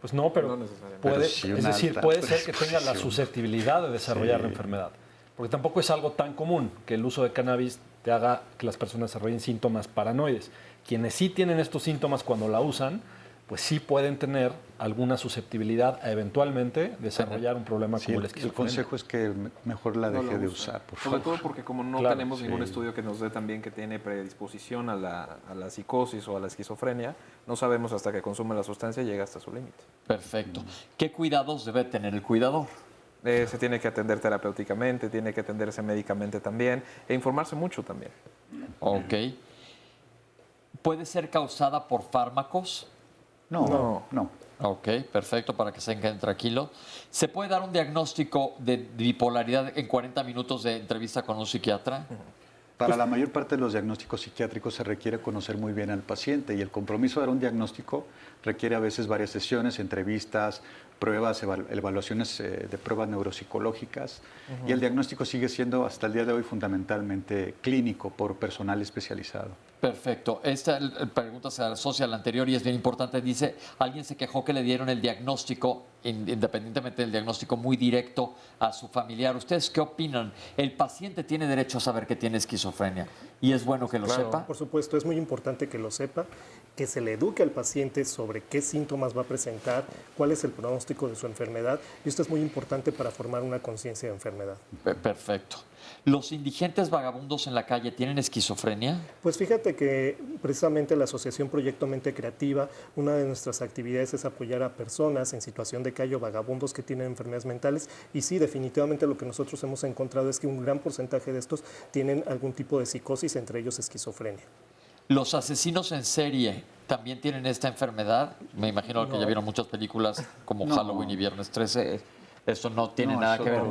Pues no, pero puede ser que tenga la susceptibilidad de desarrollar la enfermedad. Porque tampoco es algo tan común que el uso de cannabis te haga que las personas desarrollen síntomas paranoides. Quienes sí tienen estos síntomas cuando la usan, pues sí pueden tener alguna susceptibilidad a eventualmente desarrollar un problema como la esquizofrenia. El consejo es que mejor la deje de usar, por favor. Sobre todo porque como no tenemos ningún estudio que nos dé también que tiene predisposición a la psicosis o a la esquizofrenia, no sabemos hasta que consume la sustancia y llega hasta su límite. Perfecto. ¿Qué cuidados debe tener el cuidador? Se tiene que atender terapéuticamente, tiene que atenderse médicamente también e informarse mucho también. Ok. ¿Puede ser causada por fármacos? No. Ok, perfecto, para que se queden tranquilos. ¿Se puede dar un diagnóstico de bipolaridad en 40 minutos de entrevista con un psiquiatra? Para la mayor parte de los diagnósticos psiquiátricos se requiere conocer muy bien al paciente y el compromiso de dar un diagnóstico requiere a veces varias sesiones, entrevistas, pruebas, evaluaciones de pruebas neuropsicológicas y el diagnóstico sigue siendo hasta el día de hoy fundamentalmente clínico por personal especializado. Perfecto. Esta pregunta se asocia a la anterior y es bien importante. Dice, alguien se quejó que le dieron el diagnóstico, independientemente del diagnóstico, muy directo a su familiar. ¿Ustedes qué opinan? ¿El paciente tiene derecho a saber que tiene esquizofrenia? ¿Y es bueno que lo sepa? Por supuesto, es muy importante que lo sepa, que se le eduque al paciente sobre qué síntomas va a presentar, cuál es el pronóstico de su enfermedad, y esto es muy importante para formar una conciencia de enfermedad. Perfecto. ¿Los indigentes vagabundos en la calle tienen esquizofrenia? Pues fíjate que precisamente la Asociación Proyecto Mente Creativa, una de nuestras actividades es apoyar a personas en situación de calle o vagabundos que tienen enfermedades mentales, y sí, definitivamente lo que nosotros hemos encontrado es que un gran porcentaje de estos tienen algún tipo de psicosis, entre ellos esquizofrenia. ¿Los asesinos en serie también tienen esta enfermedad? Me imagino que ya vieron muchas películas como Halloween y Viernes 13. Esto no tiene nada que ver.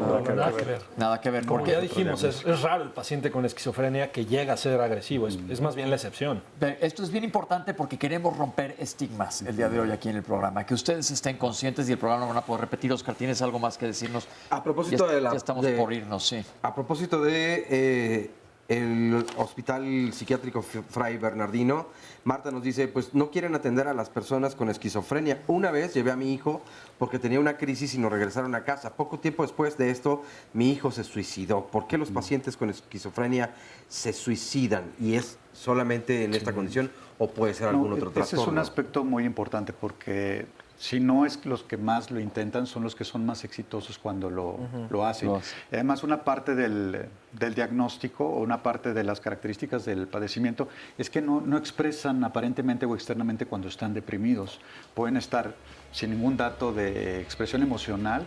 Nada que ver. Como ya dijimos, es raro el paciente con esquizofrenia que llega a ser agresivo. Es más bien la excepción. Esto es bien importante porque queremos romper estigmas el día de hoy aquí en el programa. Que ustedes estén conscientes y el programa lo van a poder repetir. Oscar, ¿tienes algo más que decirnos? A propósito ya estamos por irnos, sí. A propósito de el Hospital Psiquiátrico Fray Bernardino. Marta nos dice, pues no quieren atender a las personas con esquizofrenia. Una vez llevé a mi hijo porque tenía una crisis y nos regresaron a casa. Poco tiempo después de esto, mi hijo se suicidó. ¿Por qué los pacientes con esquizofrenia se suicidan? ¿Y es solamente en esta condición o puede ser algún otro trastorno? Ese es un aspecto muy importante porque si no es los que más lo intentan, son los que son más exitosos cuando lo hacen. Además, una parte del diagnóstico o una parte de las características del padecimiento es que no expresan aparentemente o externamente cuando están deprimidos. Pueden estar sin ningún dato de expresión emocional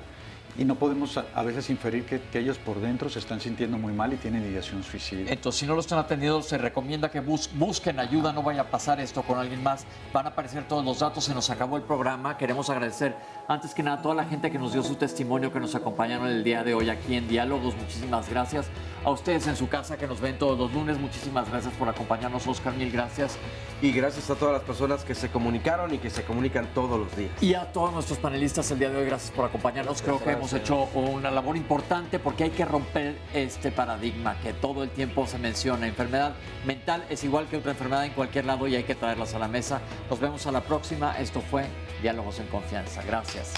y no podemos a veces inferir que ellos por dentro se están sintiendo muy mal y tienen ideación suicida. Entonces, si no lo están atendiendo, se recomienda que busquen ayuda, no vaya a pasar esto con alguien más. Van a aparecer todos los datos, se nos acabó el programa. Queremos agradecer, antes que nada, a toda la gente que nos dio su testimonio, que nos acompañaron el día de hoy aquí en Diálogos. Muchísimas gracias. A ustedes en su casa que nos ven todos los lunes, muchísimas gracias por acompañarnos, Oscar, mil gracias. Y gracias a todas las personas que se comunicaron y que se comunican todos los días. Y a todos nuestros panelistas el día de hoy, gracias por acompañarnos. Creo que hemos hecho una labor importante porque hay que romper este paradigma que todo el tiempo se menciona. Enfermedad mental es igual que otra enfermedad en cualquier lado y hay que traerlas a la mesa. Nos vemos a la próxima. Esto fue Diálogos en Confianza. Gracias.